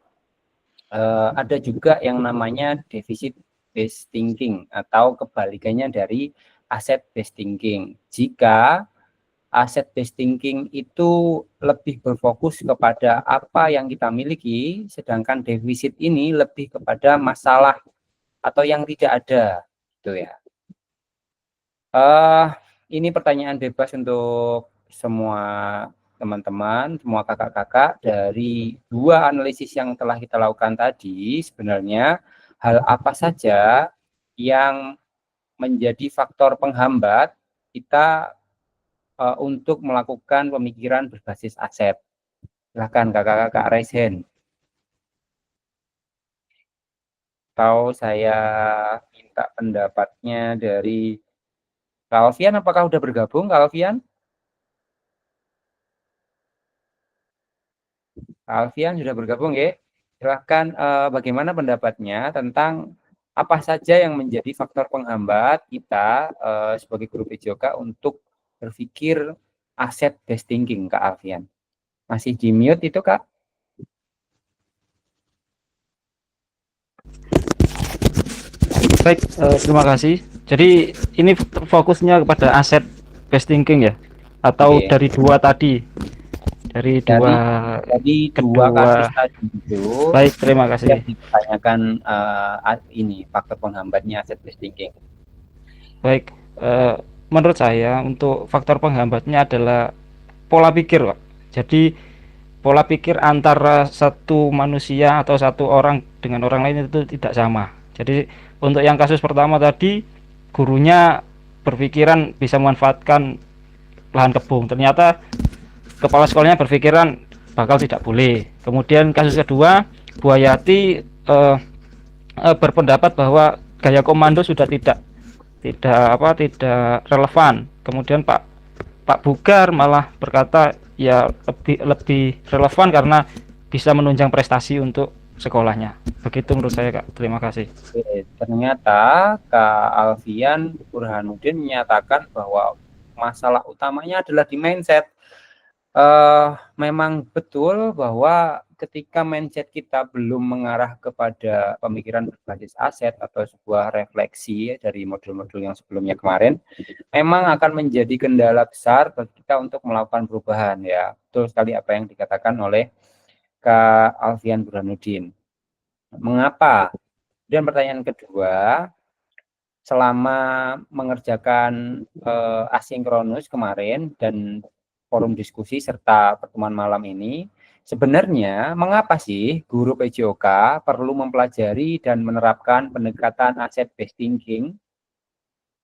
ada juga yang namanya deficit based thinking atau kebalikannya dari asset based thinking. Jika asset based thinking itu lebih berfokus kepada apa yang kita miliki, sedangkan defisit ini lebih kepada masalah atau yang tidak ada, gitu ya. Ini pertanyaan bebas untuk semua teman-teman, semua kakak-kakak. Dari dua analisis yang telah kita lakukan tadi, sebenarnya hal apa saja yang menjadi faktor penghambat kita untuk melakukan pemikiran berbasis aset? Silakan kakak-kakak raise hand. Atau saya minta pendapatnya dari Kak Alfian. Apakah sudah bergabung Kak Alfian? Kak Alfian sudah bergabung ya? Silahkan bagaimana pendapatnya tentang apa saja yang menjadi faktor penghambat kita sebagai guru PJOK untuk berpikir aset based thinking, Kak Alfian? Masih di mute itu, Kak? Baik, terima kasih. Jadi ini fokusnya kepada aset based thinking ya, atau Oke. dari dua tadi, dari dua. Jadi dua kedua. kasus tadi itu Baik, terima kasih. yang ditanyakan ini faktor penghambatnya aset based thinking. Baik, menurut saya untuk faktor penghambatnya adalah pola pikir, Pak. Jadi pola pikir antara satu manusia atau satu orang dengan orang lain itu tidak sama. Jadi untuk yang kasus pertama tadi, gurunya berpikiran bisa memanfaatkan lahan kebun. Ternyata kepala sekolahnya berpikiran bakal tidak boleh. Kemudian kasus kedua, Bu Hayati berpendapat bahwa gaya komando sudah tidak relevan. Kemudian Pak Bugar malah berkata ya lebih relevan karena bisa menunjang prestasi untuk sekolahnya. Begitu menurut saya, Kak. Terima kasih. Oke, ternyata Kak Alfian Burhanuddin menyatakan bahwa masalah utamanya adalah di mindset. Memang betul bahwa ketika mindset kita belum mengarah kepada pemikiran berbasis aset atau sebuah refleksi dari modul-modul yang sebelumnya kemarin, memang akan menjadi kendala besar bagi kita untuk melakukan perubahan ya. Betul sekali apa yang dikatakan oleh Kak Alfian Burhanuddin. Mengapa? Dan pertanyaan kedua, selama mengerjakan asinkronus kemarin dan forum diskusi serta pertemuan malam ini, sebenarnya mengapa sih guru PJOK perlu mempelajari dan menerapkan pendekatan aset based thinking?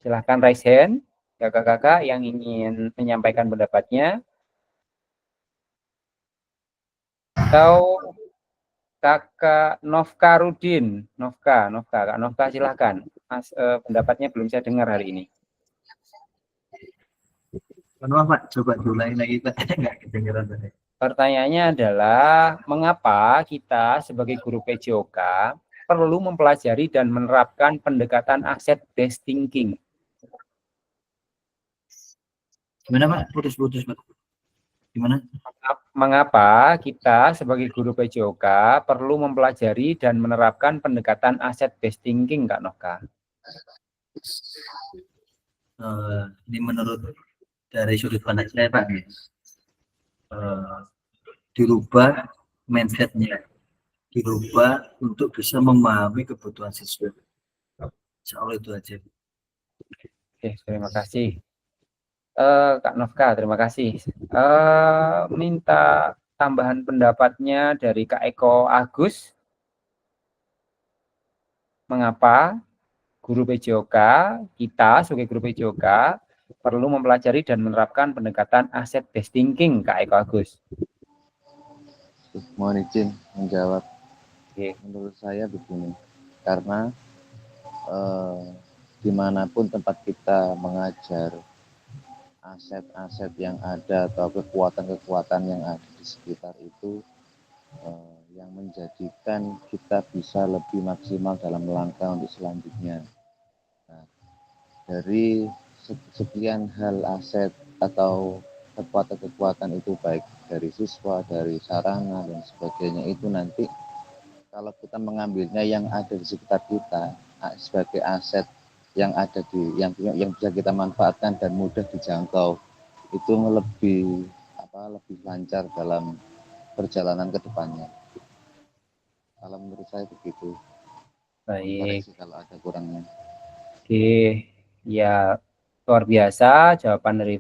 Silahkan raise hand, kakak-kakak yang ingin menyampaikan pendapatnya. Atau Kakak Novka Rudin, Kak Novka silahkan. Mas, pendapatnya belum saya dengar hari ini. Maaf Pak, coba diulangi lagi Pak, nggak kedengeran tadi. Pertanyaannya adalah, mengapa kita sebagai guru PJOK perlu mempelajari dan menerapkan pendekatan aset based thinking? Gimana Pak? Putus-putus Pak. Gimana? Mengapa kita sebagai guru PJOK perlu mempelajari dan menerapkan pendekatan aset based thinking, Kak Novka? Ini menurut dari sudut pandang saya Pak, dirubah mindsetnya, dirubah untuk bisa memahami kebutuhan siswa. Insya Allah itu aja. Oke, terima kasih. Kak Novka, terima kasih. Minta tambahan pendapatnya dari Kak Eko Agus. Mengapa guru PJOK, kita sebagai guru PJOK, perlu mempelajari dan menerapkan pendekatan aset based thinking, Kak Eko Agus? Mohon izin menjawab. Oke. Menurut saya begini, karena dimanapun tempat kita mengajar, aset-aset yang ada atau kekuatan-kekuatan yang ada di sekitar itu yang menjadikan kita bisa lebih maksimal dalam langkah untuk selanjutnya. Nah, dari sekian hal aset atau kekuatan-kekuatan itu, baik dari siswa, dari sarana dan sebagainya, itu nanti kalau kita mengambilnya yang ada di sekitar kita sebagai aset yang ada yang bisa kita manfaatkan dan mudah dijangkau, itu lebih lancar dalam perjalanan ke depannya. Kalau menurut saya begitu. Baik. Kalau ada kurangnya. Oke, ya luar biasa jawaban dari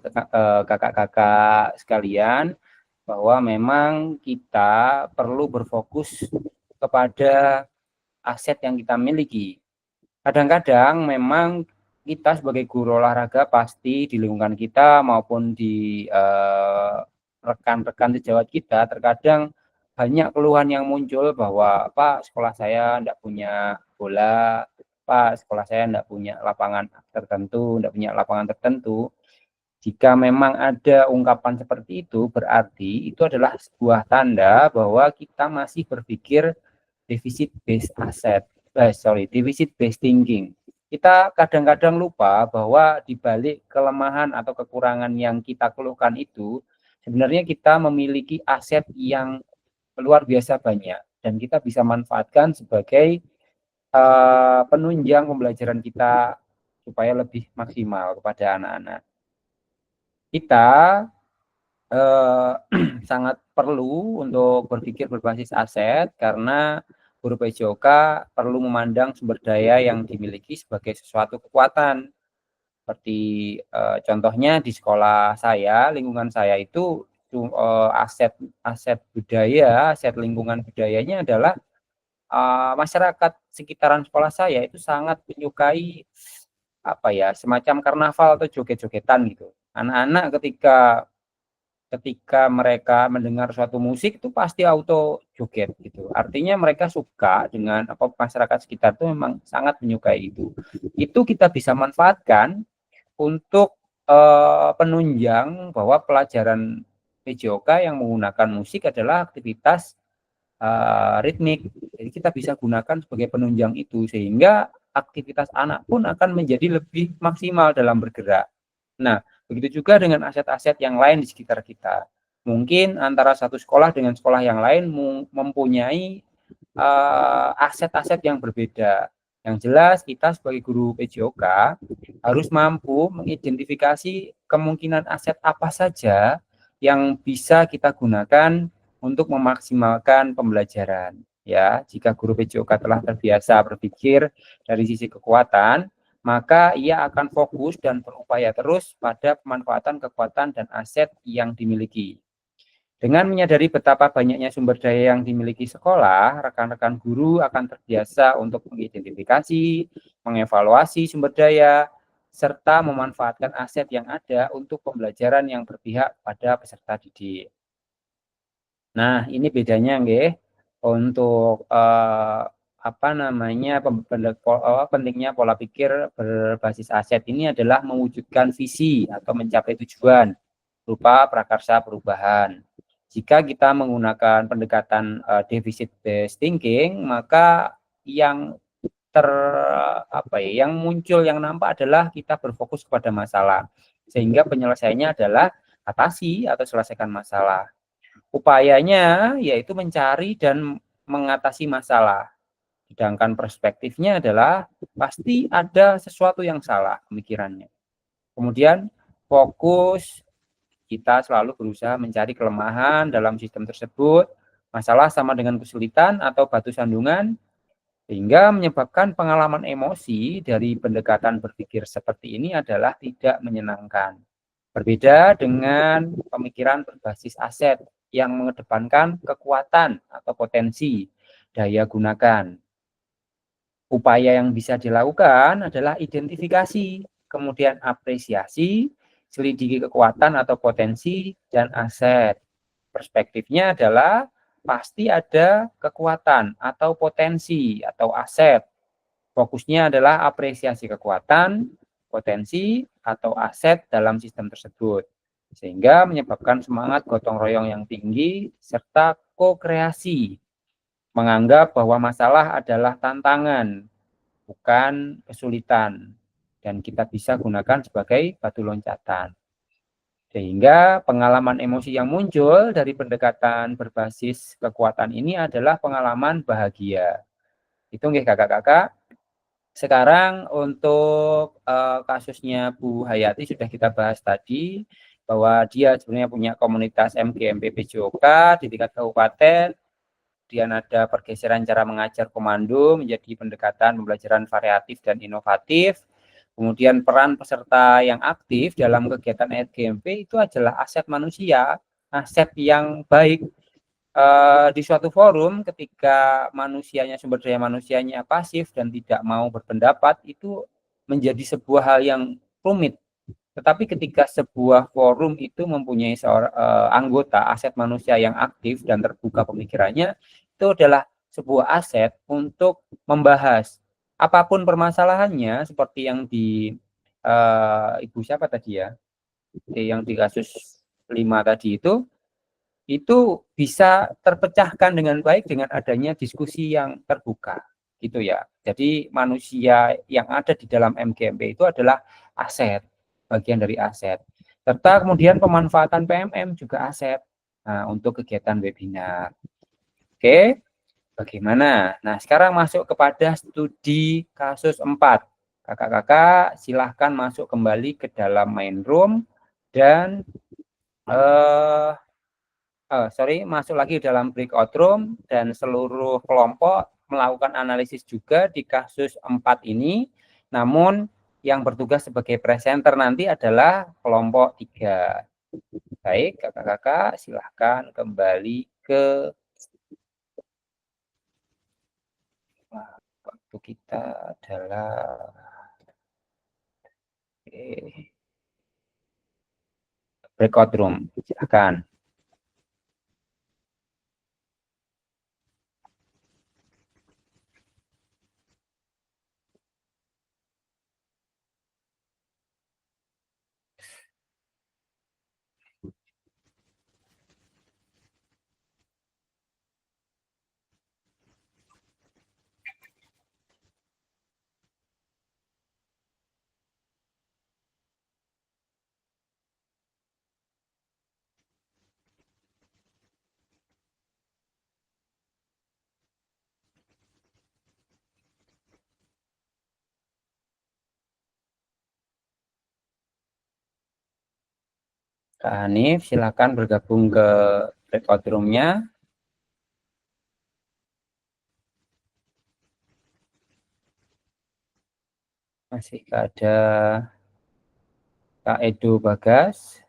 kakak-kakak sekalian, bahwa memang kita perlu berfokus kepada aset yang kita miliki. Kadang-kadang memang kita sebagai guru olahraga pasti di lingkungan kita maupun di rekan-rekan sejawat kita terkadang banyak keluhan yang muncul bahwa Pak, sekolah saya tidak punya bola, Pak, sekolah saya tidak punya lapangan tertentu. Jika memang ada ungkapan seperti itu, berarti itu adalah sebuah tanda bahwa kita masih berpikir defisit based asset. deficit based thinking. Kita kadang-kadang lupa bahwa di balik kelemahan atau kekurangan yang kita keluhkan itu, sebenarnya kita memiliki aset yang luar biasa banyak dan kita bisa manfaatkan sebagai penunjang pembelajaran kita supaya lebih maksimal kepada anak-anak. Kita sangat perlu untuk berpikir berbasis aset karena guru PJOK perlu memandang sumber daya yang dimiliki sebagai sesuatu kekuatan. Seperti contohnya di sekolah saya, lingkungan saya itu aset budaya, aset lingkungan budayanya adalah masyarakat sekitaran sekolah saya itu sangat menyukai semacam karnaval atau joget-jogetan gitu. Anak-anak ketika mereka mendengar suatu musik itu pasti auto joget gitu. Artinya mereka suka dengan masyarakat sekitar itu memang sangat menyukai itu. Itu kita bisa manfaatkan untuk penunjang bahwa pelajaran PJOK yang menggunakan musik adalah aktivitas ritmik. Jadi kita bisa gunakan sebagai penunjang itu sehingga aktivitas anak pun akan menjadi lebih maksimal dalam bergerak. Nah, begitu juga dengan aset-aset yang lain di sekitar kita. Mungkin antara satu sekolah dengan sekolah yang lain mempunyai aset-aset yang berbeda. Yang jelas kita sebagai guru PJOK harus mampu mengidentifikasi kemungkinan aset apa saja yang bisa kita gunakan untuk memaksimalkan pembelajaran. Ya, jika guru PJOK telah terbiasa berpikir dari sisi kekuatan, maka ia akan fokus dan berupaya terus pada pemanfaatan kekuatan dan aset yang dimiliki. Dengan menyadari betapa banyaknya sumber daya yang dimiliki sekolah, rekan-rekan guru akan terbiasa untuk mengidentifikasi, mengevaluasi sumber daya, serta memanfaatkan aset yang ada untuk pembelajaran yang berpihak pada peserta didik. Nah, ini bedanya nggih untuk pentingnya pola pikir berbasis aset ini adalah mewujudkan visi atau mencapai tujuan berupa prakarsa perubahan. Jika kita menggunakan pendekatan deficit based thinking, maka yang muncul yang nampak adalah kita berfokus kepada masalah, sehingga penyelesaiannya adalah atasi atau selesaikan masalah. Upayanya yaitu mencari dan mengatasi masalah. Sedangkan perspektifnya adalah pasti ada sesuatu yang salah pemikirannya. Kemudian fokus, kita selalu berusaha mencari kelemahan dalam sistem tersebut. Masalah sama dengan kesulitan atau batu sandungan, sehingga menyebabkan pengalaman emosi dari pendekatan berpikir seperti ini adalah tidak menyenangkan. Berbeda dengan pemikiran berbasis aset yang mengedepankan kekuatan atau potensi daya gunakan. Upaya yang bisa dilakukan adalah identifikasi, kemudian apresiasi, selidiki kekuatan atau potensi, dan aset. Perspektifnya adalah pasti ada kekuatan atau potensi atau aset. Fokusnya adalah apresiasi kekuatan, potensi, atau aset dalam sistem tersebut. Sehingga menyebabkan semangat gotong royong yang tinggi, serta ko-kreasi. Menganggap bahwa masalah adalah tantangan, bukan kesulitan. Dan kita bisa gunakan sebagai batu loncatan. Sehingga pengalaman emosi yang muncul dari pendekatan berbasis kekuatan ini adalah pengalaman bahagia. Itu nggih kakak-kakak. Sekarang untuk kasusnya Bu Hayati sudah kita bahas tadi, bahwa dia sebenarnya punya komunitas MGMP PJOK di tingkat kabupaten. Kemudian ada pergeseran cara mengajar komando menjadi pendekatan pembelajaran variatif dan inovatif. Kemudian peran peserta yang aktif dalam kegiatan MGMP itu adalah aset manusia, aset yang baik di suatu forum. Ketika sumber daya manusianya pasif dan tidak mau berpendapat, itu menjadi sebuah hal yang rumit. Tetapi ketika sebuah forum itu mempunyai seorang anggota aset manusia yang aktif dan terbuka pemikirannya, itu adalah sebuah aset untuk membahas apapun permasalahannya, seperti yang di Ibu siapa tadi ya, yang di kasus 5 tadi itu bisa terpecahkan dengan baik dengan adanya diskusi yang terbuka. gitu ya. Jadi manusia yang ada di dalam MGMP itu adalah aset, bagian dari aset. Serta kemudian pemanfaatan PMM juga aset. Nah, untuk kegiatan webinar. Oke, bagaimana? Nah, sekarang masuk kepada studi kasus 4. Kakak-kakak silahkan masuk kembali ke dalam main room dan masuk lagi dalam breakout room dan seluruh kelompok melakukan analisis juga di kasus 4 ini. Namun yang bertugas sebagai presenter nanti adalah kelompok 3. Baik, kakak-kakak silahkan kembali ke waktu kita adalah breakout room. Silahkan. Kak Hanif, silakan bergabung ke breakout room-nya. Masih ada Kak Edo Bagas.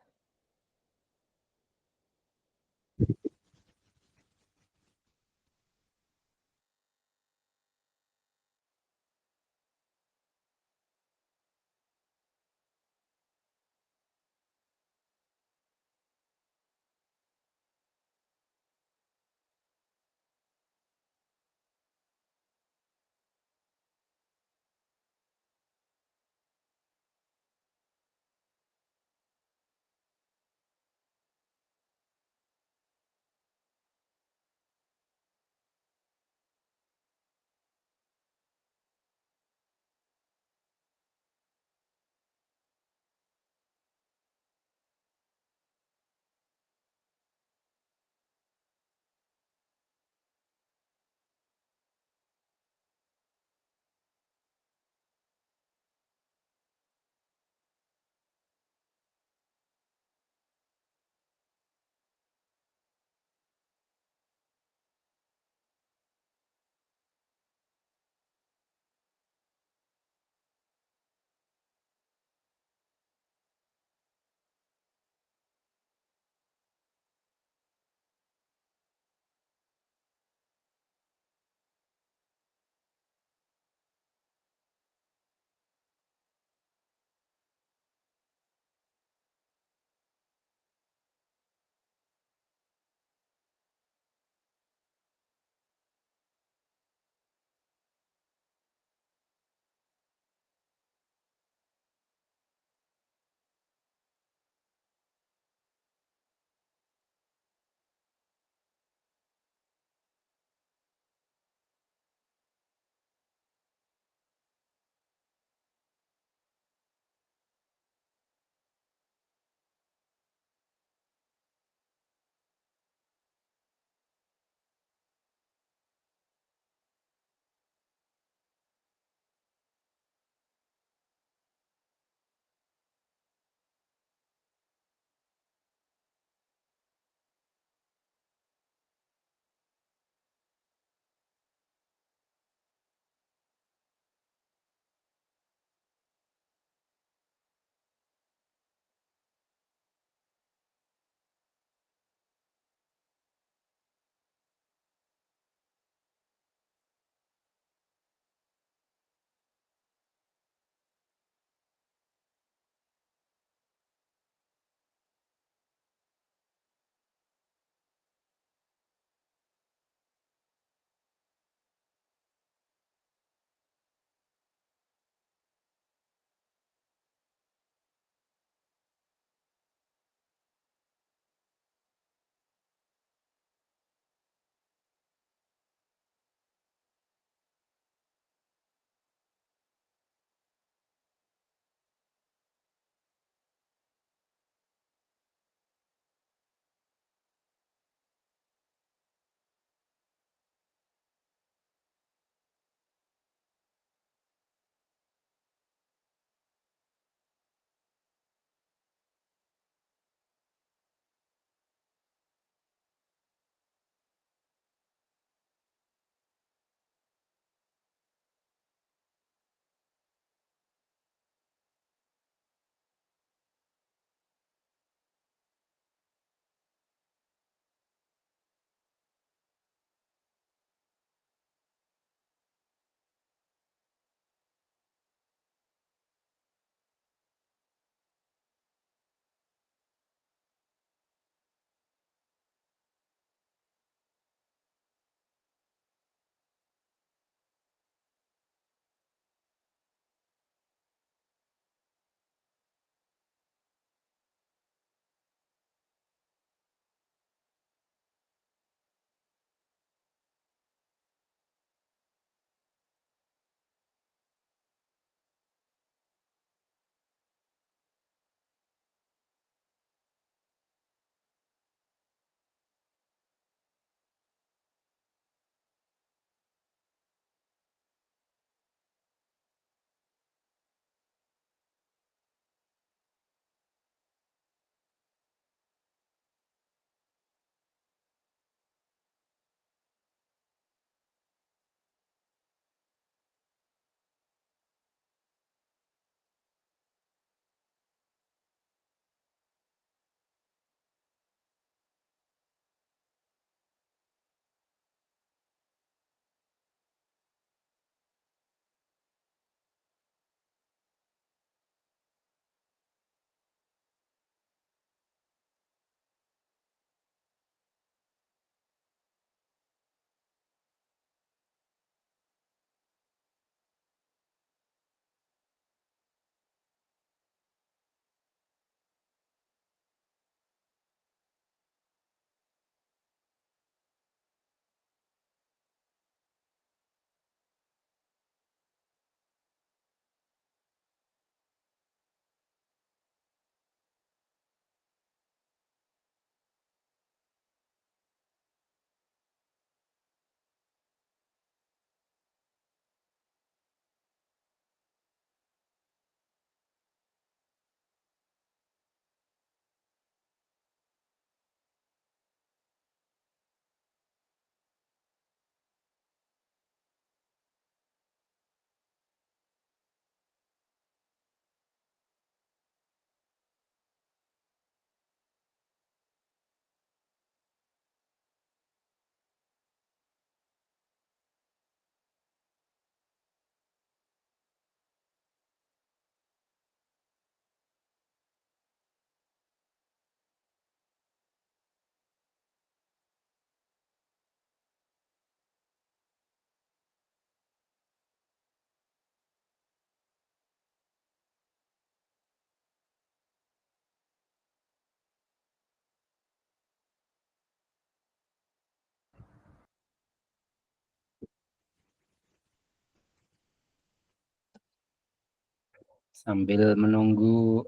Sambil menunggu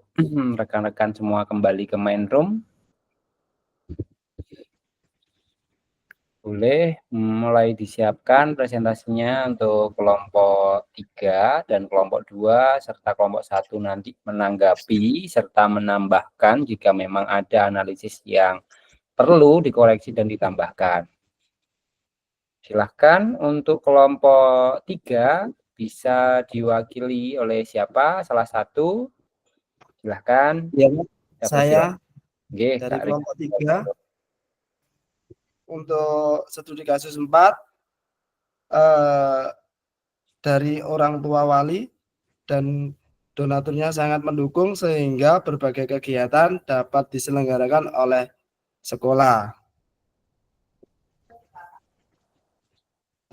rekan-rekan semua kembali ke main room, boleh mulai disiapkan presentasinya untuk kelompok 3 dan kelompok 2 serta kelompok 1 nanti menanggapi serta menambahkan jika memang ada analisis yang perlu dikoreksi dan ditambahkan. Silahkan untuk kelompok 3 bisa diwakili oleh siapa? Salah satu. Silahkan. Ya, Siapa saya Oke, dari Kak kelompok Rizky. 3 untuk studi kasus 4 dari orang tua wali dan donaturnya sangat mendukung sehingga berbagai kegiatan dapat diselenggarakan oleh sekolah.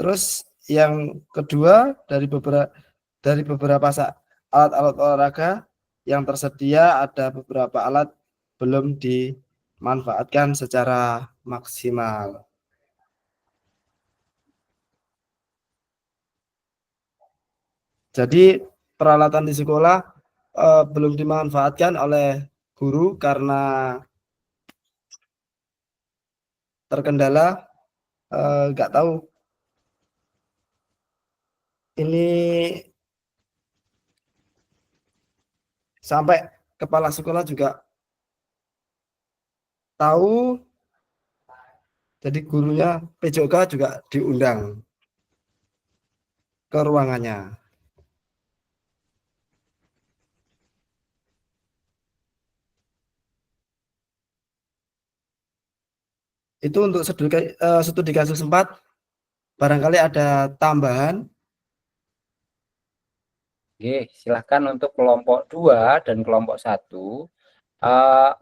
Terus yang kedua dari beberapa alat-alat olahraga yang tersedia, ada beberapa alat belum dimanfaatkan secara maksimal. Jadi peralatan di sekolah belum dimanfaatkan oleh guru karena terkendala nggak tahu ini sampai kepala sekolah juga tahu, jadi gurunya PJOK juga diundang ke ruangannya. Itu untuk studi kasus 4, barangkali ada tambahan. Oke, silahkan untuk kelompok 2 dan kelompok 1.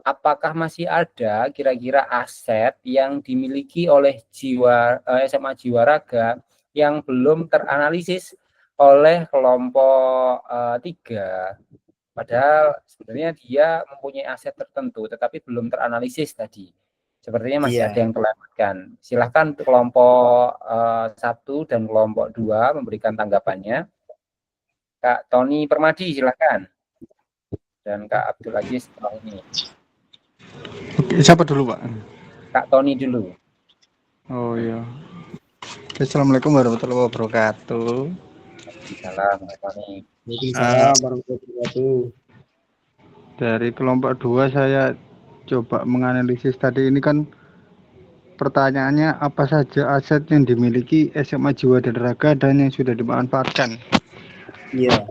Apakah masih ada kira-kira aset yang dimiliki oleh SMA Jiwa Raga yang belum teranalisis oleh kelompok 3? Padahal sebenarnya dia mempunyai aset tertentu tetapi belum teranalisis tadi. Sepertinya masih ada yang terlewatkan. Silahkan untuk kelompok 1 dan kelompok 2 memberikan tanggapannya. Kak Tony Permadi silahkan. Dan Kak Abdul Aziz setelah ini. Oke, siapa dulu Pak? Kak Tony dulu. Oh iya. Assalamualaikum warahmatullahi wabarakatuh. Salam Kak Tony. Waalaikumsalam warahmatullahi wabarakatuh. Dari kelompok 2 saya coba menganalisis tadi ini kan pertanyaannya apa saja aset yang dimiliki SMA Jiwa dan Raga dan yang sudah dimanfaatkan. Iya.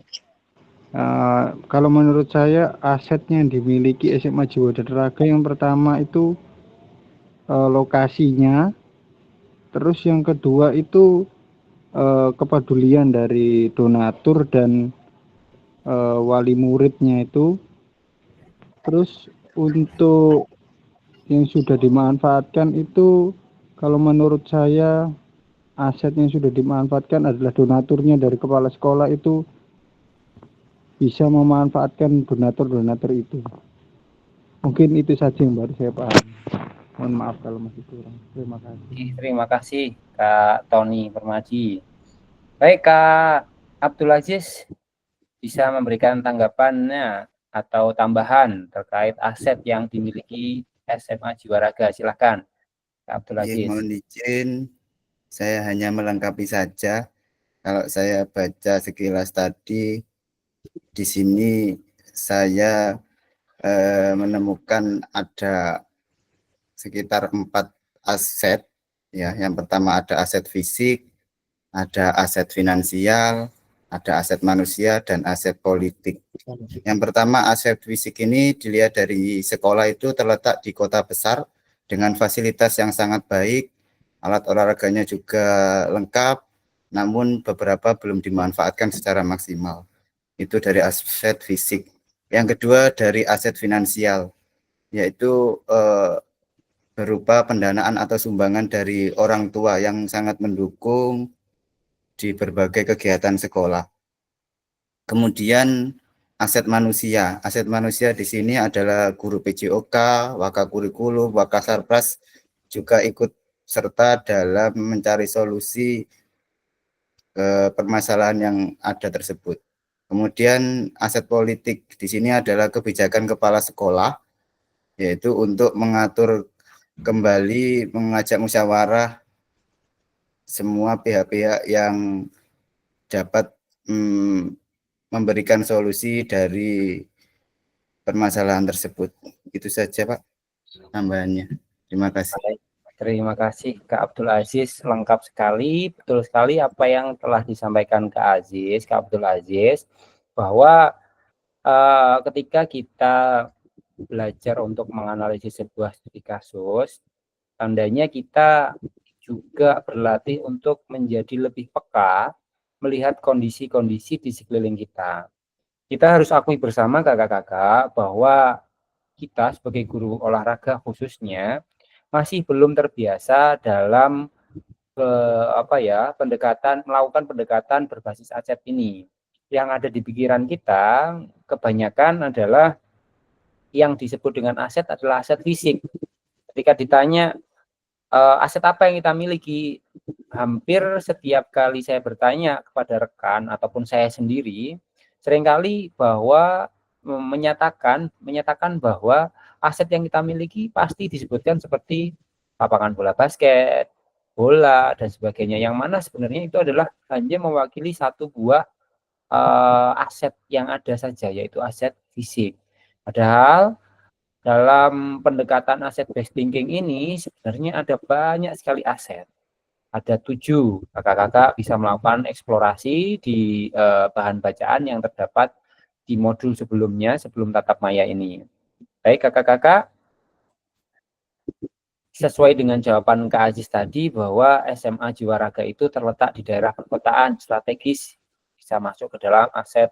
Kalau menurut saya asetnya yang dimiliki SMA Jiwa dan Raga yang pertama itu lokasinya, terus yang kedua itu kepedulian dari donatur dan wali muridnya itu. Terus untuk yang sudah dimanfaatkan itu kalau menurut saya aset yang sudah dimanfaatkan adalah donaturnya dari kepala sekolah itu bisa memanfaatkan donatur itu. Mungkin itu saja yang baru saya paham. Mohon maaf kalau masih kurang. Terima kasih. Terima kasih Kak Tony Permadi. Baik Kak Abdul Aziz, bisa memberikan tanggapannya atau tambahan terkait aset yang dimiliki SMA Jiwa Raga. Silahkan Kak Abdul Aziz. Mohon izin, saya hanya melengkapi saja. Kalau saya baca sekilas tadi, di sini saya menemukan ada sekitar 4 aset. Ya, yang pertama ada aset fisik, ada aset finansial, ada aset manusia, dan aset politik. Yang pertama aset fisik ini dilihat dari sekolah itu terletak di kota besar dengan fasilitas yang sangat baik, alat olahraganya juga lengkap, namun beberapa belum dimanfaatkan secara maksimal. Itu dari aset fisik. Yang kedua dari aset finansial, yaitu berupa pendanaan atau sumbangan dari orang tua yang sangat mendukung di berbagai kegiatan sekolah. Kemudian aset manusia di sini adalah guru PJOK, Wakakurikulum, Wakasarpras juga ikut serta dalam mencari solusi permasalahan yang ada tersebut. Kemudian aset politik di sini adalah kebijakan kepala sekolah, yaitu untuk mengatur kembali, mengajak musyawarah semua pihak-pihak yang dapat memberikan solusi dari permasalahan tersebut. Itu saja Pak tambahannya. Terima kasih. Baik, terima kasih Kak Abdul Aziz, lengkap sekali, betul sekali apa yang telah disampaikan Kak Abdul Aziz, bahwa ketika kita belajar untuk menganalisis sebuah studi kasus, tandanya kita juga berlatih untuk menjadi lebih peka melihat kondisi-kondisi di sekeliling kita. Kita harus akui bersama kakak-kakak bahwa kita sebagai guru olahraga khususnya masih belum terbiasa dalam melakukan pendekatan berbasis aset ini. Yang ada di pikiran kita kebanyakan adalah yang disebut dengan aset adalah aset fisik. Ketika ditanya aset apa yang kita miliki, hampir setiap kali saya bertanya kepada rekan ataupun saya sendiri, seringkali bahwa menyatakan bahwa aset yang kita miliki pasti disebutkan seperti lapangan bola basket, bola dan sebagainya, yang mana sebenarnya itu adalah hanya mewakili satu buah aset yang ada saja, yaitu aset fisik. Padahal dalam pendekatan aset based thinking ini sebenarnya ada banyak sekali aset. Ada 7. Kakak-kakak bisa melakukan eksplorasi di bahan bacaan yang terdapat di modul sebelumnya, sebelum tatap maya ini. Baik kakak-kakak, sesuai dengan jawaban Kak Aziz tadi bahwa SMA Jiwaraga itu terletak di daerah perkotaan strategis, bisa masuk ke dalam aset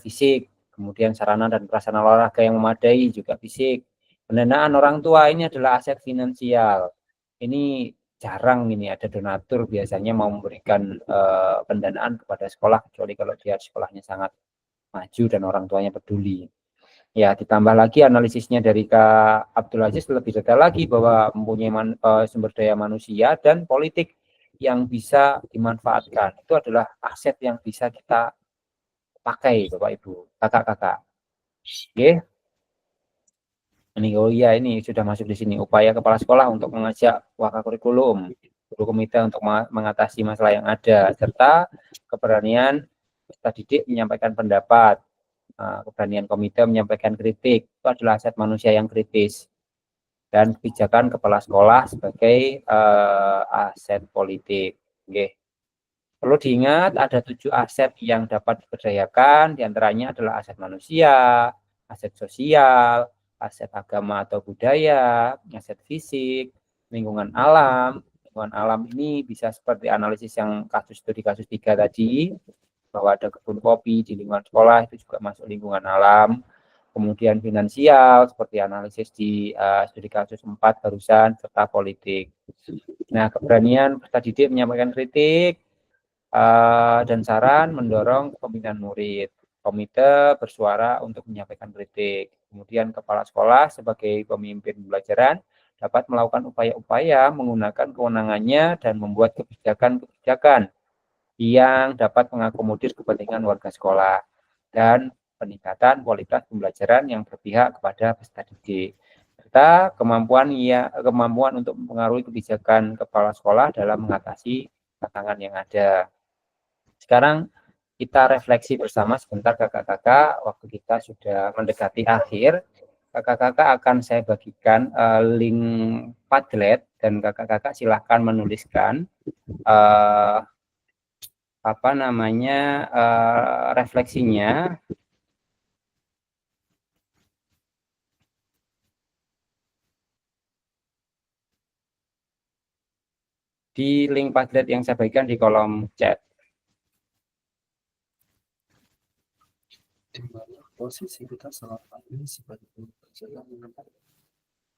fisik, kemudian sarana dan prasarana olahraga yang memadai juga fisik. Pendanaan orang tua ini adalah aset finansial. Ini jarang ini ada donatur biasanya mau memberikan pendanaan kepada sekolah, kecuali kalau dia sekolahnya sangat maju dan orang tuanya peduli. Ya, ditambah lagi analisisnya dari Kak Abdul Aziz lebih detail lagi bahwa mempunyai sumber daya manusia dan politik yang bisa dimanfaatkan. Itu adalah aset yang bisa kita pakai, Bapak Ibu, kakak-kakak. Oke. Ini sudah masuk di sini, upaya kepala sekolah untuk mengajak waka kurikulum, guru komite untuk mengatasi masalah yang ada, serta keberanian peserta didik menyampaikan pendapat, keberanian komite menyampaikan kritik. Itu adalah aset manusia yang kritis. Dan kebijakan kepala sekolah sebagai aset politik. Oke. Perlu diingat ada 7 aset yang dapat diberdayakan, diantaranya adalah aset manusia, aset sosial, aset agama atau budaya, aset fisik, lingkungan alam. Lingkungan alam ini bisa seperti analisis yang studi kasus 3 tadi, bahwa ada kebun kopi di lingkungan sekolah, itu juga masuk lingkungan alam. Kemudian finansial, seperti analisis di studi kasus 4 barusan, serta politik. Nah, keberanian peserta didik menyampaikan kritik dan saran mendorong pembinaan murid. Komite bersuara untuk menyampaikan kritik. Kemudian kepala sekolah sebagai pemimpin pembelajaran dapat melakukan upaya-upaya menggunakan kewenangannya dan membuat kebijakan-kebijakan yang dapat mengakomodir kepentingan warga sekolah dan peningkatan kualitas pembelajaran yang berpihak kepada peserta didik, serta kemampuan untuk mempengaruhi kebijakan kepala sekolah dalam mengatasi tantangan yang ada. Sekarang kita refleksi bersama sebentar kakak-kakak, waktu kita sudah mendekati akhir. Kakak-kakak akan saya bagikan link Padlet dan kakak-kakak silahkan menuliskan refleksinya. Di link Padlet yang saya bagikan di kolom chat. Di mana posisi kita selama ini sebagai pembelajaran mengenai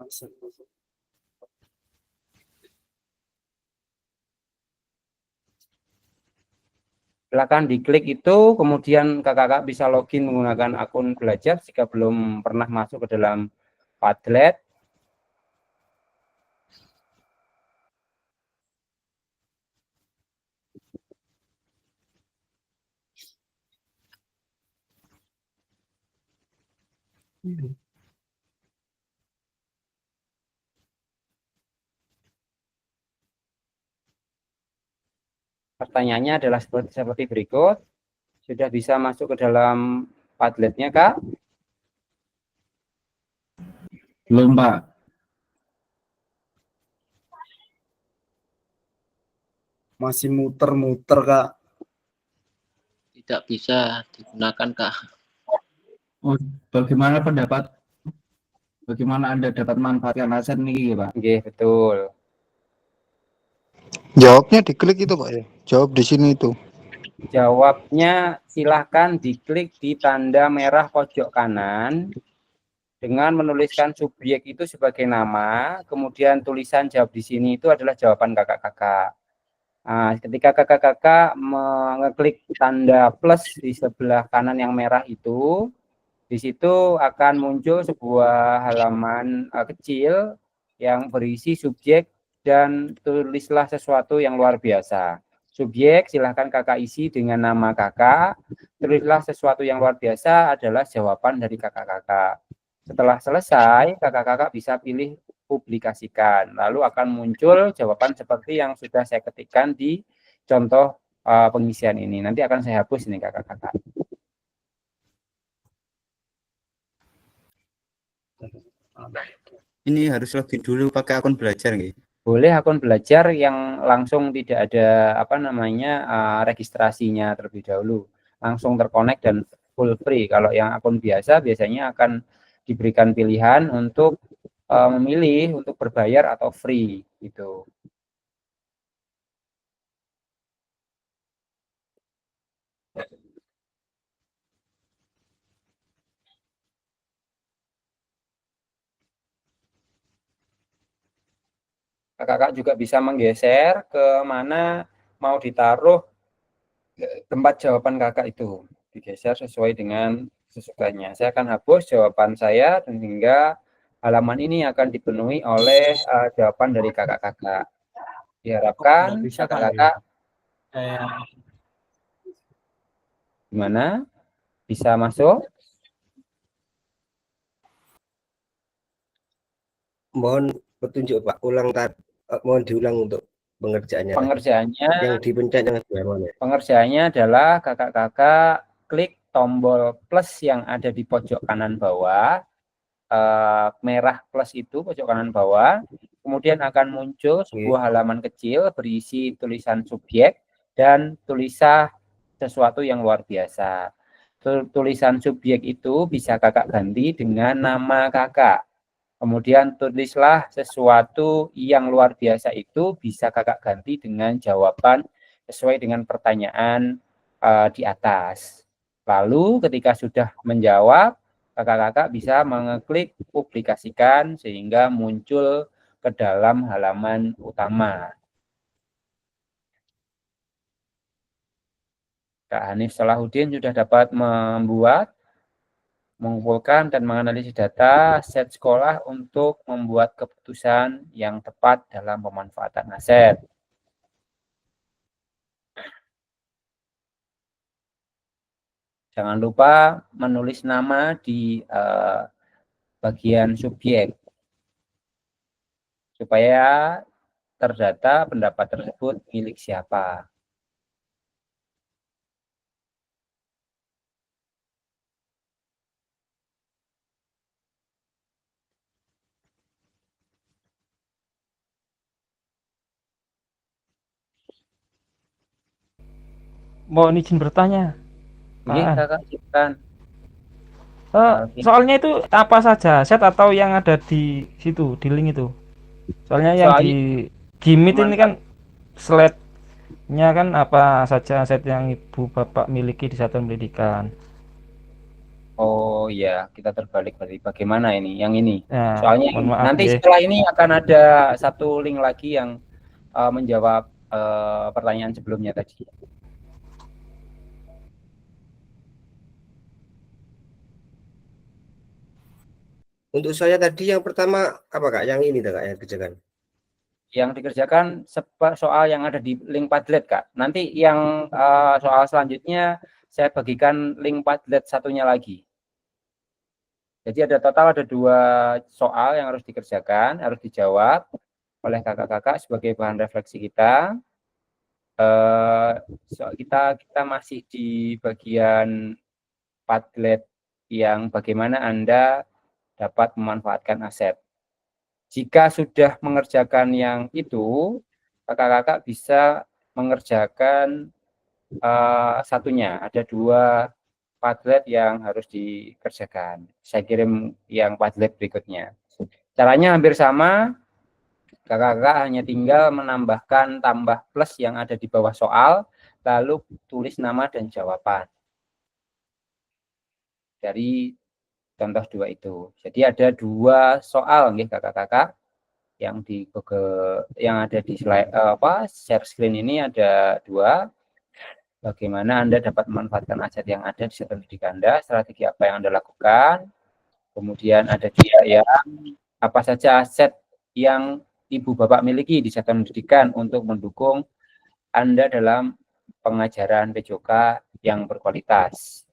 aset. Silakan diklik itu, kemudian kakak-kakak bisa login menggunakan akun belajar jika belum pernah masuk ke dalam Padlet. Pertanyaannya adalah seperti berikut. Sudah bisa masuk ke dalam Padletnya, Kak? Belum, Pak. Masih muter-muter, Kak. Tidak bisa digunakan, Kak. Oh, bagaimana Anda dapat manfaatkan aset nih, Pak? Oke, betul. Jawabnya diklik itu Pak ya. Jawab di sini itu. Jawabnya silahkan diklik di tanda merah pojok kanan dengan menuliskan subjek itu sebagai nama, kemudian tulisan jawab di sini itu adalah jawaban kakak-kakak. Nah, ketika kakak-kakak mengeklik tanda plus di sebelah kanan yang merah itu, di situ akan muncul sebuah halaman kecil yang berisi subjek dan tulislah sesuatu yang luar biasa. Subjek silahkan kakak isi dengan nama kakak, tulislah sesuatu yang luar biasa adalah jawaban dari kakak-kakak. Setelah selesai, kakak-kakak bisa pilih publikasikan, lalu akan muncul jawaban seperti yang sudah saya ketikkan di contoh pengisian ini. Nanti akan saya hapus ini kakak-kakak. Ini harus login dulu pakai akun belajar nggih? Boleh akun belajar yang langsung tidak ada registrasinya terlebih dahulu, langsung terkonek dan full free. Kalau yang akun biasa biasanya akan diberikan pilihan untuk memilih untuk berbayar atau free gitu. Kakak juga bisa menggeser ke mana mau ditaruh tempat jawaban kakak itu, digeser sesuai dengan sesukanya. Saya akan hapus jawaban saya dan hingga halaman ini akan dipenuhi oleh jawaban dari kakak-kakak. Diharapkan kakak-kakak gimana bisa masuk. Mohon petunjuk Pak, mohon diulang untuk pengerjaannya. Pengerjaannya Yang dipencet yang sebelah. Pengerjaannya adalah kakak-kakak klik tombol plus yang ada di pojok kanan bawah, merah plus itu pojok kanan bawah, kemudian akan muncul sebuah halaman kecil berisi tulisan subjek dan tulisan sesuatu yang luar biasa. Tulisan subjek itu bisa kakak ganti dengan nama kakak. Kemudian tulislah sesuatu yang luar biasa itu bisa kakak ganti dengan jawaban sesuai dengan pertanyaan di atas. Lalu ketika sudah menjawab, kakak-kakak bisa mengeklik publikasikan sehingga muncul ke dalam halaman utama. Kak Hanif Salahuddin sudah dapat mengumpulkan dan menganalisis data aset sekolah untuk membuat keputusan yang tepat dalam pemanfaatan aset. Jangan lupa menulis nama di bagian subjek supaya terdata pendapat tersebut milik siapa. Mohon izin bertanya. Iya, kakak silakan. Soalnya itu apa saja aset atau yang ada di situ di link itu? Soalnya yang di Gmeet ini kan slide-nya kan apa saja aset yang ibu bapak miliki di satuan pendidikan. Oh iya, kita terbalik berarti. Bagaimana ini? Yang ini. Nah, soalnya nanti setelah ini akan ada satu link lagi yang menjawab pertanyaan sebelumnya tadi. Untuk saya tadi yang pertama apa Kak? Yang ini Kak yang kerjakan? Yang dikerjakan soal yang ada di link Padlet Kak. Nanti yang soal selanjutnya saya bagikan link Padlet satunya lagi. Jadi ada 2 soal yang harus dikerjakan, harus dijawab oleh kakak-kakak sebagai bahan refleksi kita. Kita masih di bagian Padlet yang bagaimana Anda dapat memanfaatkan aset. Jika sudah mengerjakan yang itu, kakak-kakak bisa mengerjakan satunya. Ada 2 Padlet yang harus dikerjakan. Saya kirim yang Padlet berikutnya. Caranya hampir sama. Kakak-kakak hanya tinggal menambahkan tambah plus yang ada di bawah soal, lalu tulis nama dan jawaban dari contoh 2 itu. Jadi ada 2 soal nih kakak-kakak yang di Google, yang ada di slide share screen ini ada 2. Bagaimana Anda dapat memanfaatkan aset yang ada di satuan pendidik Anda, strategi apa yang Anda lakukan. Kemudian ada juga yang apa saja aset yang Ibu Bapak miliki di satuan pendidikan untuk mendukung Anda dalam pengajaran PJOK yang berkualitas.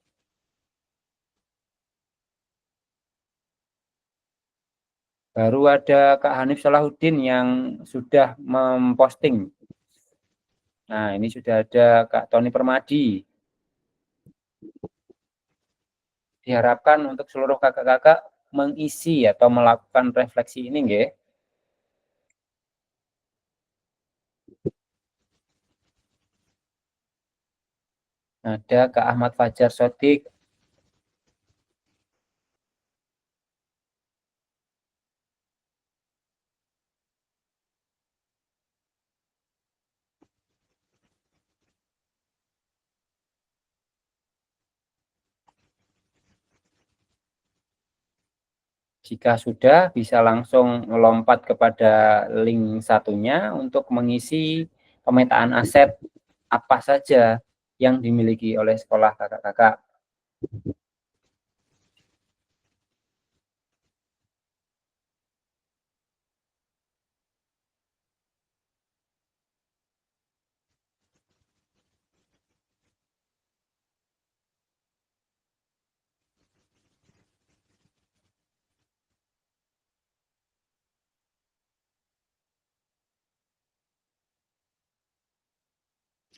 Baru ada Kak Hanif Salahuddin yang sudah memposting. Nah, ini sudah ada Kak Tony Permadi. Diharapkan untuk seluruh kakak-kakak mengisi atau melakukan refleksi ini, nggih. Ada Kak Ahmad Fajar Sodik. Jika sudah, bisa langsung melompat kepada link satunya untuk mengisi pemetaan aset apa saja yang dimiliki oleh sekolah kakak-kakak.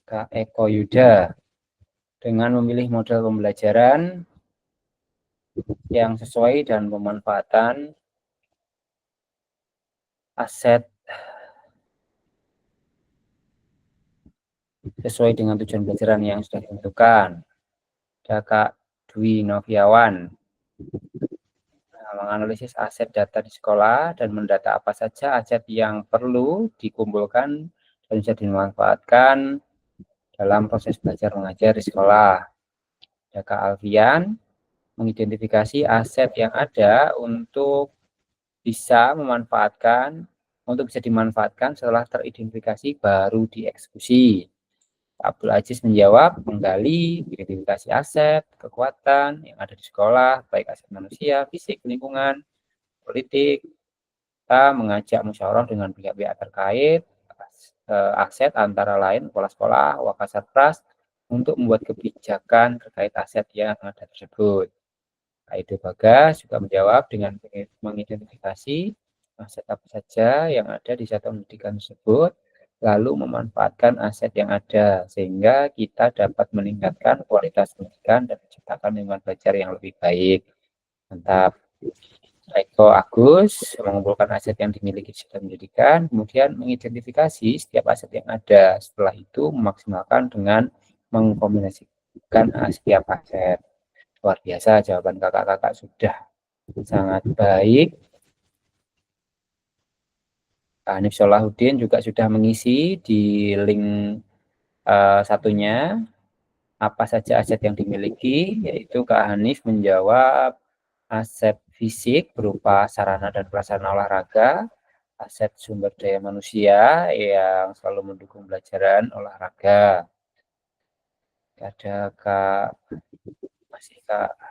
Kak Eko Yuda, dengan memilih model pembelajaran yang sesuai dan pemanfaatan aset sesuai dengan tujuan pelajaran yang sudah ditentukan. Ada Kak Dwi Noviawan, menganalisis aset data di sekolah dan mendata apa saja aset yang perlu dikumpulkan dan bisa dimanfaatkan dalam proses belajar mengajar di sekolah. Ada Kak Alfian, mengidentifikasi aset yang ada untuk bisa dimanfaatkan setelah teridentifikasi baru dieksekusi. Abdul Aziz menjawab, menggali, identifikasi aset, kekuatan yang ada di sekolah, baik aset manusia, fisik, lingkungan, politik. Kita mengajak musyawarah dengan pihak-pihak terkait, aset antara lain kepala sekolah, Wakasatpras, untuk membuat kebijakan terkait aset yang ada tersebut. Aida Bagas juga menjawab dengan mengidentifikasi aset apa saja yang ada di satuan pendidikan tersebut, lalu memanfaatkan aset yang ada, sehingga kita dapat meningkatkan kualitas pendidikan dan menciptakan lingkungan belajar yang lebih baik. Mantap. Eko Agus mengumpulkan aset yang dimiliki di satuan pendidikan, kemudian mengidentifikasi setiap aset yang ada. Setelah itu memaksimalkan dengan mengkombinasikan setiap aset. Luar biasa, jawaban kakak-kakak sudah sangat baik. Kak Hanif Salahuddin juga sudah mengisi di link satunya apa saja aset yang dimiliki, yaitu Kak Hanif menjawab aset fisik berupa sarana dan prasarana olahraga, aset sumber daya manusia yang selalu mendukung pelajaran olahraga. Ada Kak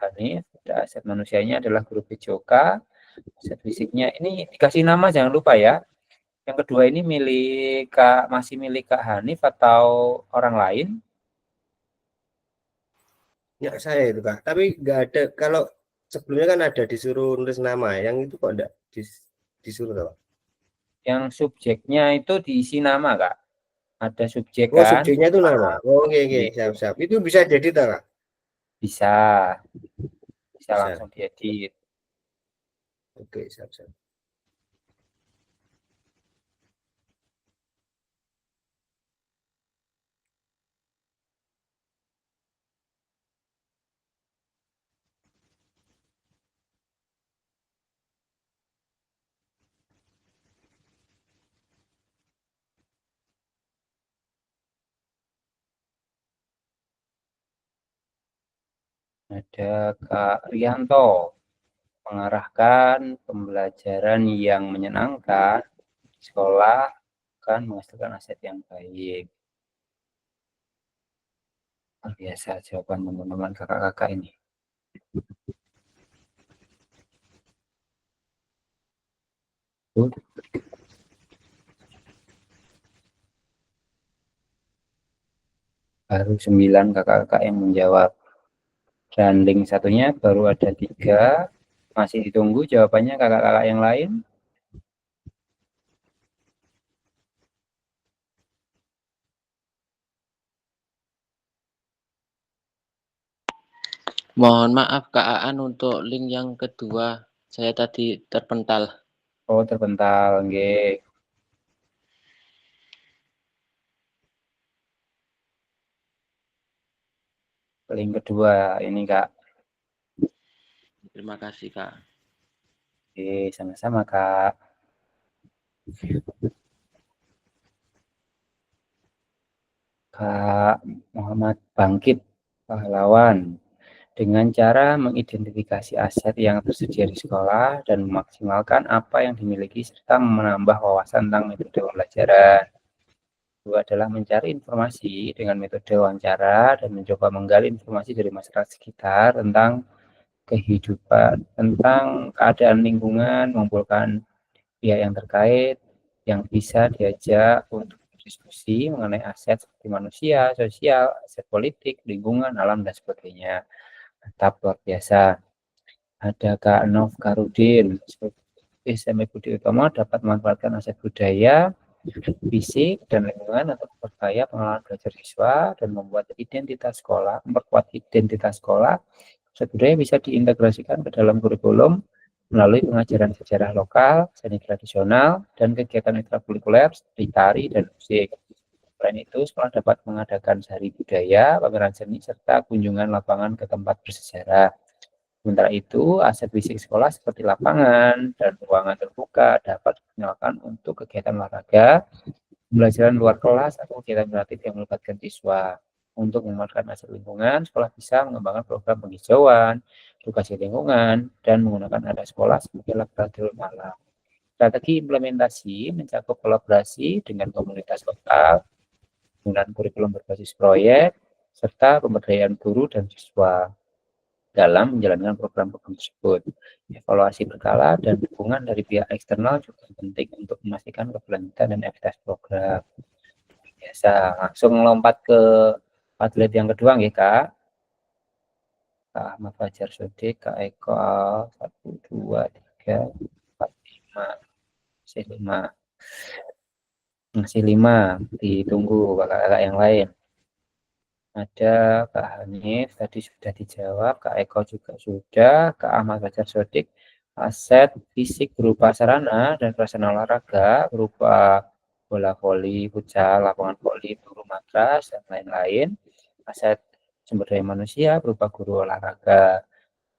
Hanif, ada aset manusianya adalah guru PJOK, aset fisiknya ini dikasih nama, jangan lupa ya. Yang kedua ini masih milik Kak Hanif atau orang lain? Ya saya itu Kak, tapi nggak ada, kalau sebelumnya kan ada disuruh nulis nama, yang itu kok enggak disuruh Pak? Yang subjeknya itu diisi nama, Kak. Ada subjek Oh, kan? subjeknya itu nama. Oh, oke, siap. Itu bisa jadi tak, Kak? Bisa Bisa. langsung diedit. Oke, siap. Ada Kak Rianto, mengarahkan pembelajaran yang menyenangkan di sekolah kan menghasilkan aset yang baik. Luar biasa jawaban teman-teman kakak-kakak ini. Baru 9 kakak-kakak yang menjawab. Dan link satunya baru ada 3. Masih ditunggu jawabannya kakak-kakak yang lain. Mohon maaf Kak Aan untuk link yang kedua, saya tadi terpental. Oh, terpental, nggih. Link kedua ini, Kak. Terima kasih Kak. Oke, sama-sama, Kak. Kak Muhammad Bangkit, pahlawan, dengan cara mengidentifikasi aset yang tersedia di sekolah dan memaksimalkan apa yang dimiliki serta menambah wawasan tentang metode pembelajaran. Itu adalah mencari informasi dengan metode wawancara dan mencoba menggali informasi dari masyarakat sekitar tentang kehidupan, tentang keadaan lingkungan, mengumpulkan pihak yang terkait yang bisa diajak untuk diskusi mengenai aset seperti manusia, sosial, aset politik, lingkungan, alam, dan sebagainya. Tetap luar biasa. Ada Kak Nov Karudin, SMP Budi Utomo dapat memanfaatkan aset budaya, fisik, dan lingkungan untuk memperkaya pengalaman belajar siswa dan membuat identitas sekolah, memperkuat identitas sekolah. Aset budaya bisa diintegrasikan ke dalam kurikulum melalui pengajaran sejarah lokal, seni tradisional, dan kegiatan ekstrakurikuler seperti tari dan musik. Selain itu, sekolah dapat mengadakan sehari budaya, pameran seni, serta kunjungan lapangan ke tempat bersejarah. Sementara itu, aset fisik sekolah seperti lapangan dan ruangan terbuka dapat digunakan untuk kegiatan olahraga, pembelajaran luar kelas, atau kegiatan kreatif yang melibatkan siswa. Untuk memanfaatkan aset lingkungan, sekolah bisa mengembangkan program penghijauan, edukasi lingkungan, dan menggunakan area sekolah sebagai laboratorium alam. Strategi implementasi mencakup kolaborasi dengan komunitas lokal, penggunaan kurikulum berbasis proyek, serta pemberdayaan guru dan siswa dalam menjalankan program-program tersebut. Evaluasi berkala dan dukungan dari pihak eksternal juga penting untuk memastikan keberlanjutan dan efektivitas program. Biasa, langsung lompat ke atlet yang kedua nggih, Kak. Kak Ahmad Fajar Sodik, Kak Eko 1, 2, 3, 4, 5. Masih 5. Ditunggu kakak-kakak yang lain. Ada Kak Hanif, tadi sudah dijawab, Kak Eko juga sudah, Kak Ahmad Fajar Sodik, aset fisik berupa sarana dan prasarana olahraga berupa bola voli, futsal, lapangan voli, peluru matras, dan lain-lain. Aset sumber daya manusia berupa guru olahraga.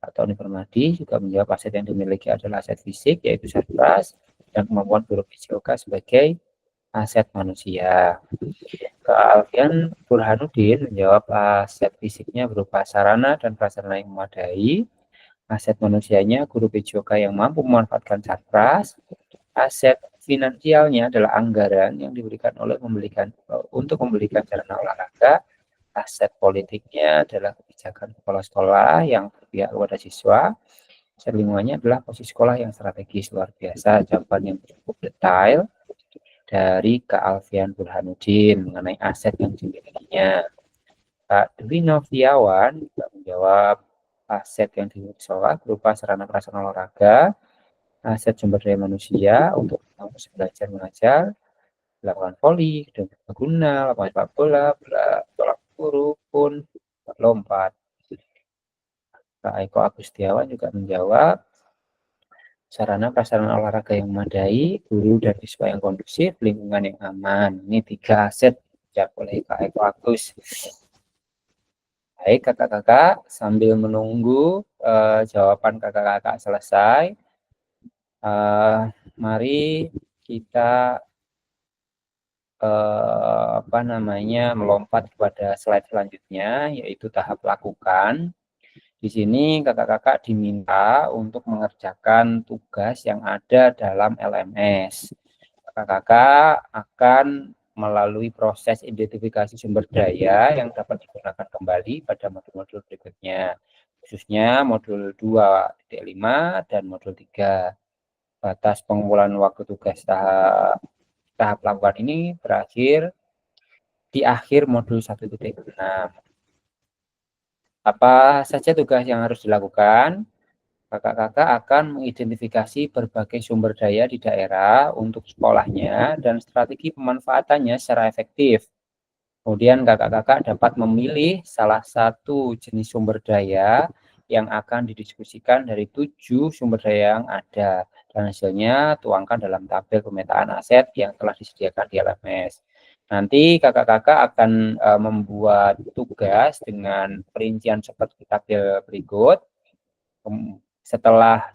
Atau Permadi juga menjawab aset yang dimiliki adalah aset fisik, yaitu sarpras, dan kemampuan guru PJOK sebagai aset manusia. Kak Alfian Burhanuddin menjawab aset fisiknya berupa sarana dan prasarana yang memadai, aset manusianya guru PJOK yang mampu memanfaatkan sarpras, aset finansialnya adalah anggaran yang diberikan untuk membelikan sarana olahraga, aset politiknya adalah kebijakan kepala sekolah yang berpihak kepada siswa, aset lingkungannya adalah posisi sekolah yang strategis. Luar biasa jawaban yang cukup detail dari Kak Alfian Burhanuddin mengenai aset yang dimilikinya. Kak Dwi Noviawan juga menjawab aset yang dimiliki sekolah berupa sarana prasarana olahraga, aset sumber daya manusia untuk kampus belajar mengajar, lapangan voli, gedung serbaguna, lapangan sepak bola, tolak ukur, pun lompat. Kak Eko Agustiawan juga menjawab, sarana prasarana olahraga yang memadai, guru dan siswa yang kondusif, lingkungan yang aman. Ini 3 aset dijawab oleh Kak Eko Agus. Baik kakak-kakak, sambil menunggu jawaban kakak-kakak selesai, mari kita melompat kepada slide selanjutnya, yaitu tahap lakukan. Di sini kakak-kakak diminta untuk mengerjakan tugas yang ada dalam LMS. Kakak-kakak akan melalui proses identifikasi sumber daya yang dapat digunakan kembali pada modul-modul berikutnya, khususnya modul 2.5 dan modul 3. Batas pengumpulan waktu tugas tahap lakukan ini berakhir di akhir modul 1.6. Apa saja tugas yang harus dilakukan? Kakak-kakak akan mengidentifikasi berbagai sumber daya di daerah untuk sekolahnya dan strategi pemanfaatannya secara efektif. Kemudian kakak-kakak dapat memilih salah satu jenis sumber daya yang akan didiskusikan dari 7 sumber daya yang ada. Dan hasilnya tuangkan dalam tabel pemetaan aset yang telah disediakan di LMS. Nanti kakak-kakak akan membuat tugas dengan perincian seperti tabel berikut. Setelah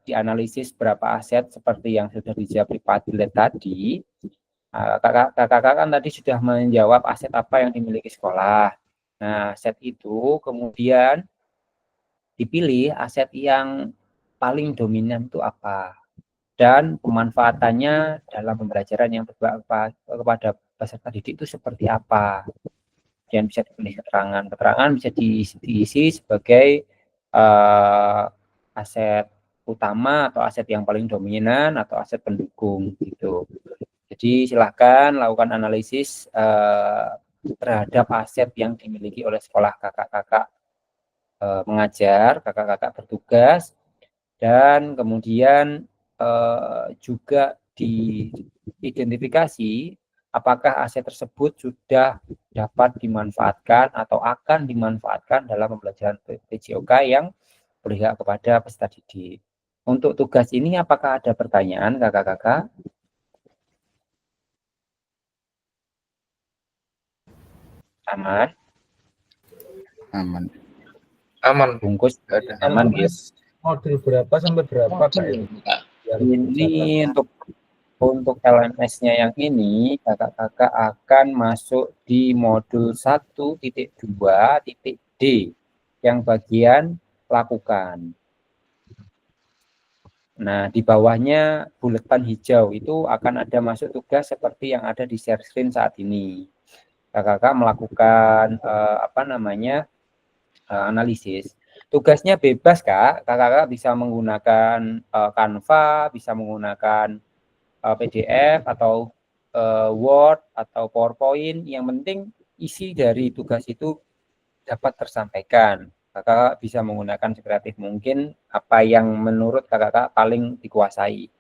dianalisis berapa aset seperti yang sudah dijawab di Padlet tadi, kakak-kakak kan tadi sudah menjawab aset apa yang dimiliki sekolah. Nah, aset itu kemudian dipilih aset yang paling dominan itu apa, dan pemanfaatannya dalam pembelajaran yang kepada peserta didik itu seperti apa. Dan bisa dipilih keterangan bisa diisi sebagai aset utama atau aset yang paling dominan atau aset pendukung gitu. Jadi silahkan lakukan analisis terhadap aset yang dimiliki oleh sekolah kakak-kakak mengajar, kakak-kakak bertugas, dan kemudian juga diidentifikasi apakah aset tersebut sudah dapat dimanfaatkan atau akan dimanfaatkan dalam pembelajaran PJOK yang berpihak kepada peserta didik. Untuk tugas ini apakah ada pertanyaan kakak-kakak? Aman? Aman. Aman. Bungkus aman gitu. Modul berapa sampai berapa Kak? Ini untuk LMS-nya yang ini kakak-kakak akan masuk di modul 1.2.D yang bagian lakukan. Nah, di bawahnya buletan hijau itu akan ada masuk tugas seperti yang ada di share screen saat ini. Kakak-kakak melakukan analisis. Tugasnya bebas, Kak. Kakak-kakak bisa menggunakan Canva, bisa menggunakan PDF atau Word atau PowerPoint. Yang penting isi dari tugas itu dapat tersampaikan. Kakak bisa menggunakan sekreatif mungkin apa yang menurut kakak paling dikuasai.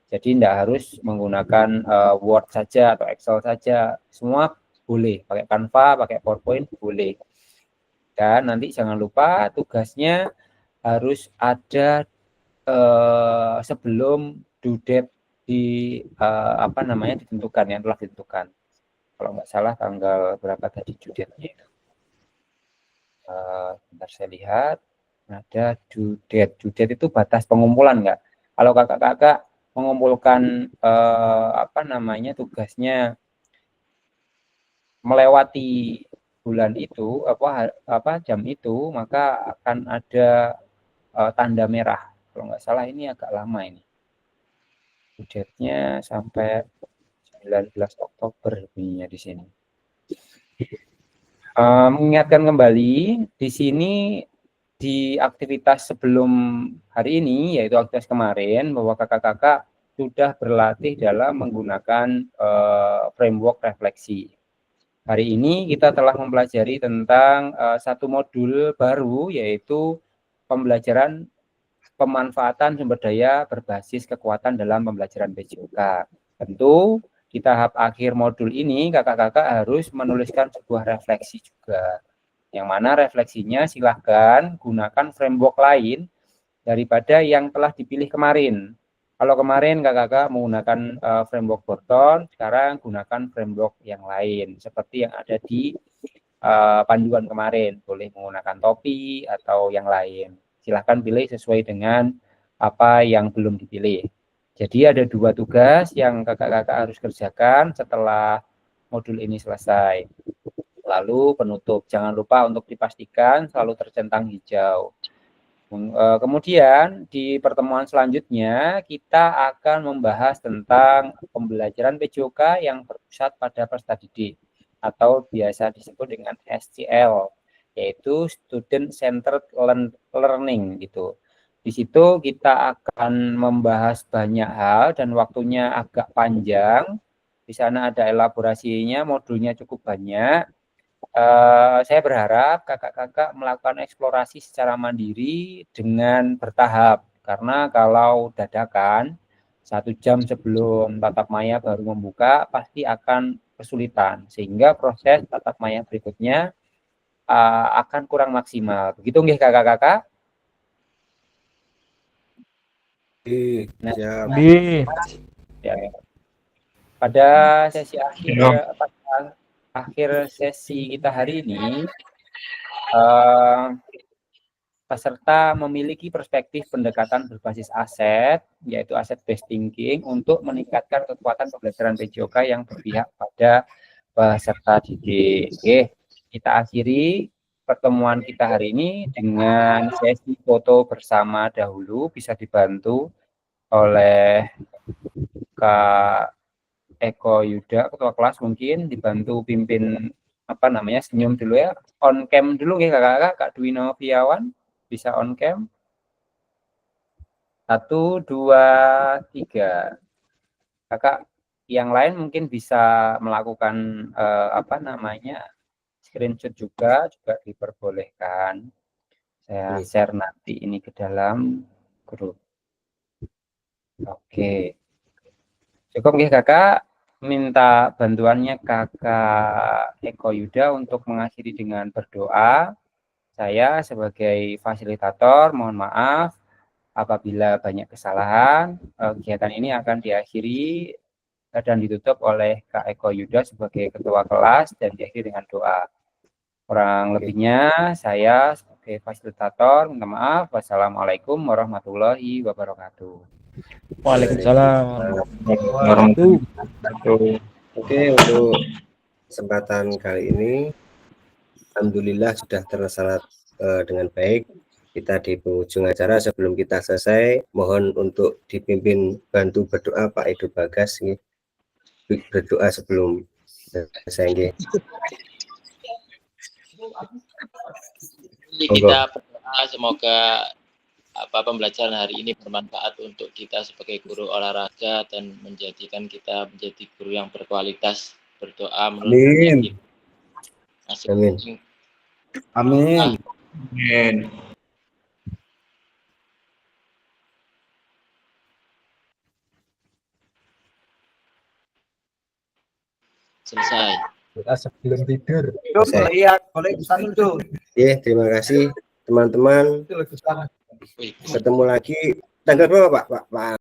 Jadi tidak harus menggunakan Word saja atau Excel saja. Semua boleh. Pakai Canva, pakai PowerPoint boleh. Dan nanti jangan lupa tugasnya harus ada sebelum due date ditentukan, yang telah ditentukan. Kalau nggak salah tanggal berapa tadi due date-nya itu. Bentar saya lihat, ada due date. Due date itu batas pengumpulan nggak? Kalau kakak-kakak mengumpulkan tugasnya melewati bulan itu jam itu, maka akan ada tanda merah. Kalau nggak salah ini agak lama ini. Due date-nya sampai 19 Oktober bunyinya di sini. Mengingatkan kembali, di sini di aktivitas sebelum hari ini, yaitu aktivitas kemarin, bahwa kakak-kakak sudah berlatih dalam menggunakan framework refleksi. Hari ini kita telah mempelajari tentang satu modul baru, yaitu pembelajaran pemanfaatan sumber daya berbasis kekuatan dalam pembelajaran PJOK. Tentu di tahap akhir modul ini kakak-kakak harus menuliskan sebuah refleksi juga. Yang mana refleksinya silahkan gunakan framework lain daripada yang telah dipilih kemarin. Kalau kemarin kakak-kakak menggunakan framework Borton, sekarang gunakan framework yang lain seperti yang ada di panduan kemarin. Boleh menggunakan topi atau yang lain. Silahkan pilih sesuai dengan apa yang belum dipilih. Jadi ada 2 tugas yang kakak-kakak harus kerjakan setelah modul ini selesai. Lalu penutup, jangan lupa untuk dipastikan selalu tercentang hijau. Kemudian di pertemuan selanjutnya kita akan membahas tentang pembelajaran PJOK yang berpusat pada peserta didik atau biasa disebut dengan SCL, yaitu Student Centered Learning gitu. Di situ kita akan membahas banyak hal dan waktunya agak panjang. Di sana ada elaborasinya, modulnya cukup banyak. Saya berharap kakak-kakak melakukan eksplorasi secara mandiri dengan bertahap, karena kalau dadakan 1 jam sebelum tatap maya baru membuka pasti akan kesulitan, sehingga proses tatap maya berikutnya akan kurang maksimal. Begitu nggih kakak-kakak? Nah, ya. Pada sesi akhir sesi kita hari ini, peserta memiliki perspektif pendekatan berbasis aset, yaitu aset based thinking, untuk meningkatkan kekuatan pembelajaran PJOK yang berpihak pada peserta didik. Oke, kita akhiri pertemuan kita hari ini dengan sesi foto bersama dahulu, bisa dibantu oleh Kak Eko Yuda, ketua kelas, mungkin dibantu pimpin senyum dulu ya, on cam dulu ya kakak-kakak. Kak Dwi Noviawan bisa on cam. 1, 2, 3. Kakak yang lain mungkin bisa melakukan screenshot juga diperbolehkan. Saya share nanti ini ke dalam grup. Oke. Cukup nggih kakak, minta bantuannya kakak Eko Yuda untuk mengakhiri dengan berdoa. Saya sebagai fasilitator mohon maaf apabila banyak kesalahan. Kegiatan ini akan diakhiri dan ditutup oleh Kak Eko Yuda sebagai ketua kelas dan diakhiri dengan doa. Kurang lebihnya saya sebagai fasilitator minta maaf. Wassalamualaikum warahmatullahi wabarakatuh. Waalaikumsalam warahmatullahi wabarakatuh. Oke, untuk kesempatan kali ini alhamdulillah sudah terlaksana dengan baik. Kita di penghujung acara. Sebelum kita selesai, mohon untuk dipimpin bantu berdoa Pak Edo Bagas, berdoa sebelum selesai. Kita berdoa semoga pembelajaran hari ini bermanfaat untuk kita sebagai guru olahraga dan menjadikan kita menjadi guru yang berkualitas. Berdoa menurut Amin. Amin. Amin. Amin. Selesai. Kita sebelum tidur. Boleh pesan itu. Terima kasih teman-teman. Ketemu lagi tanggal berapa Pak?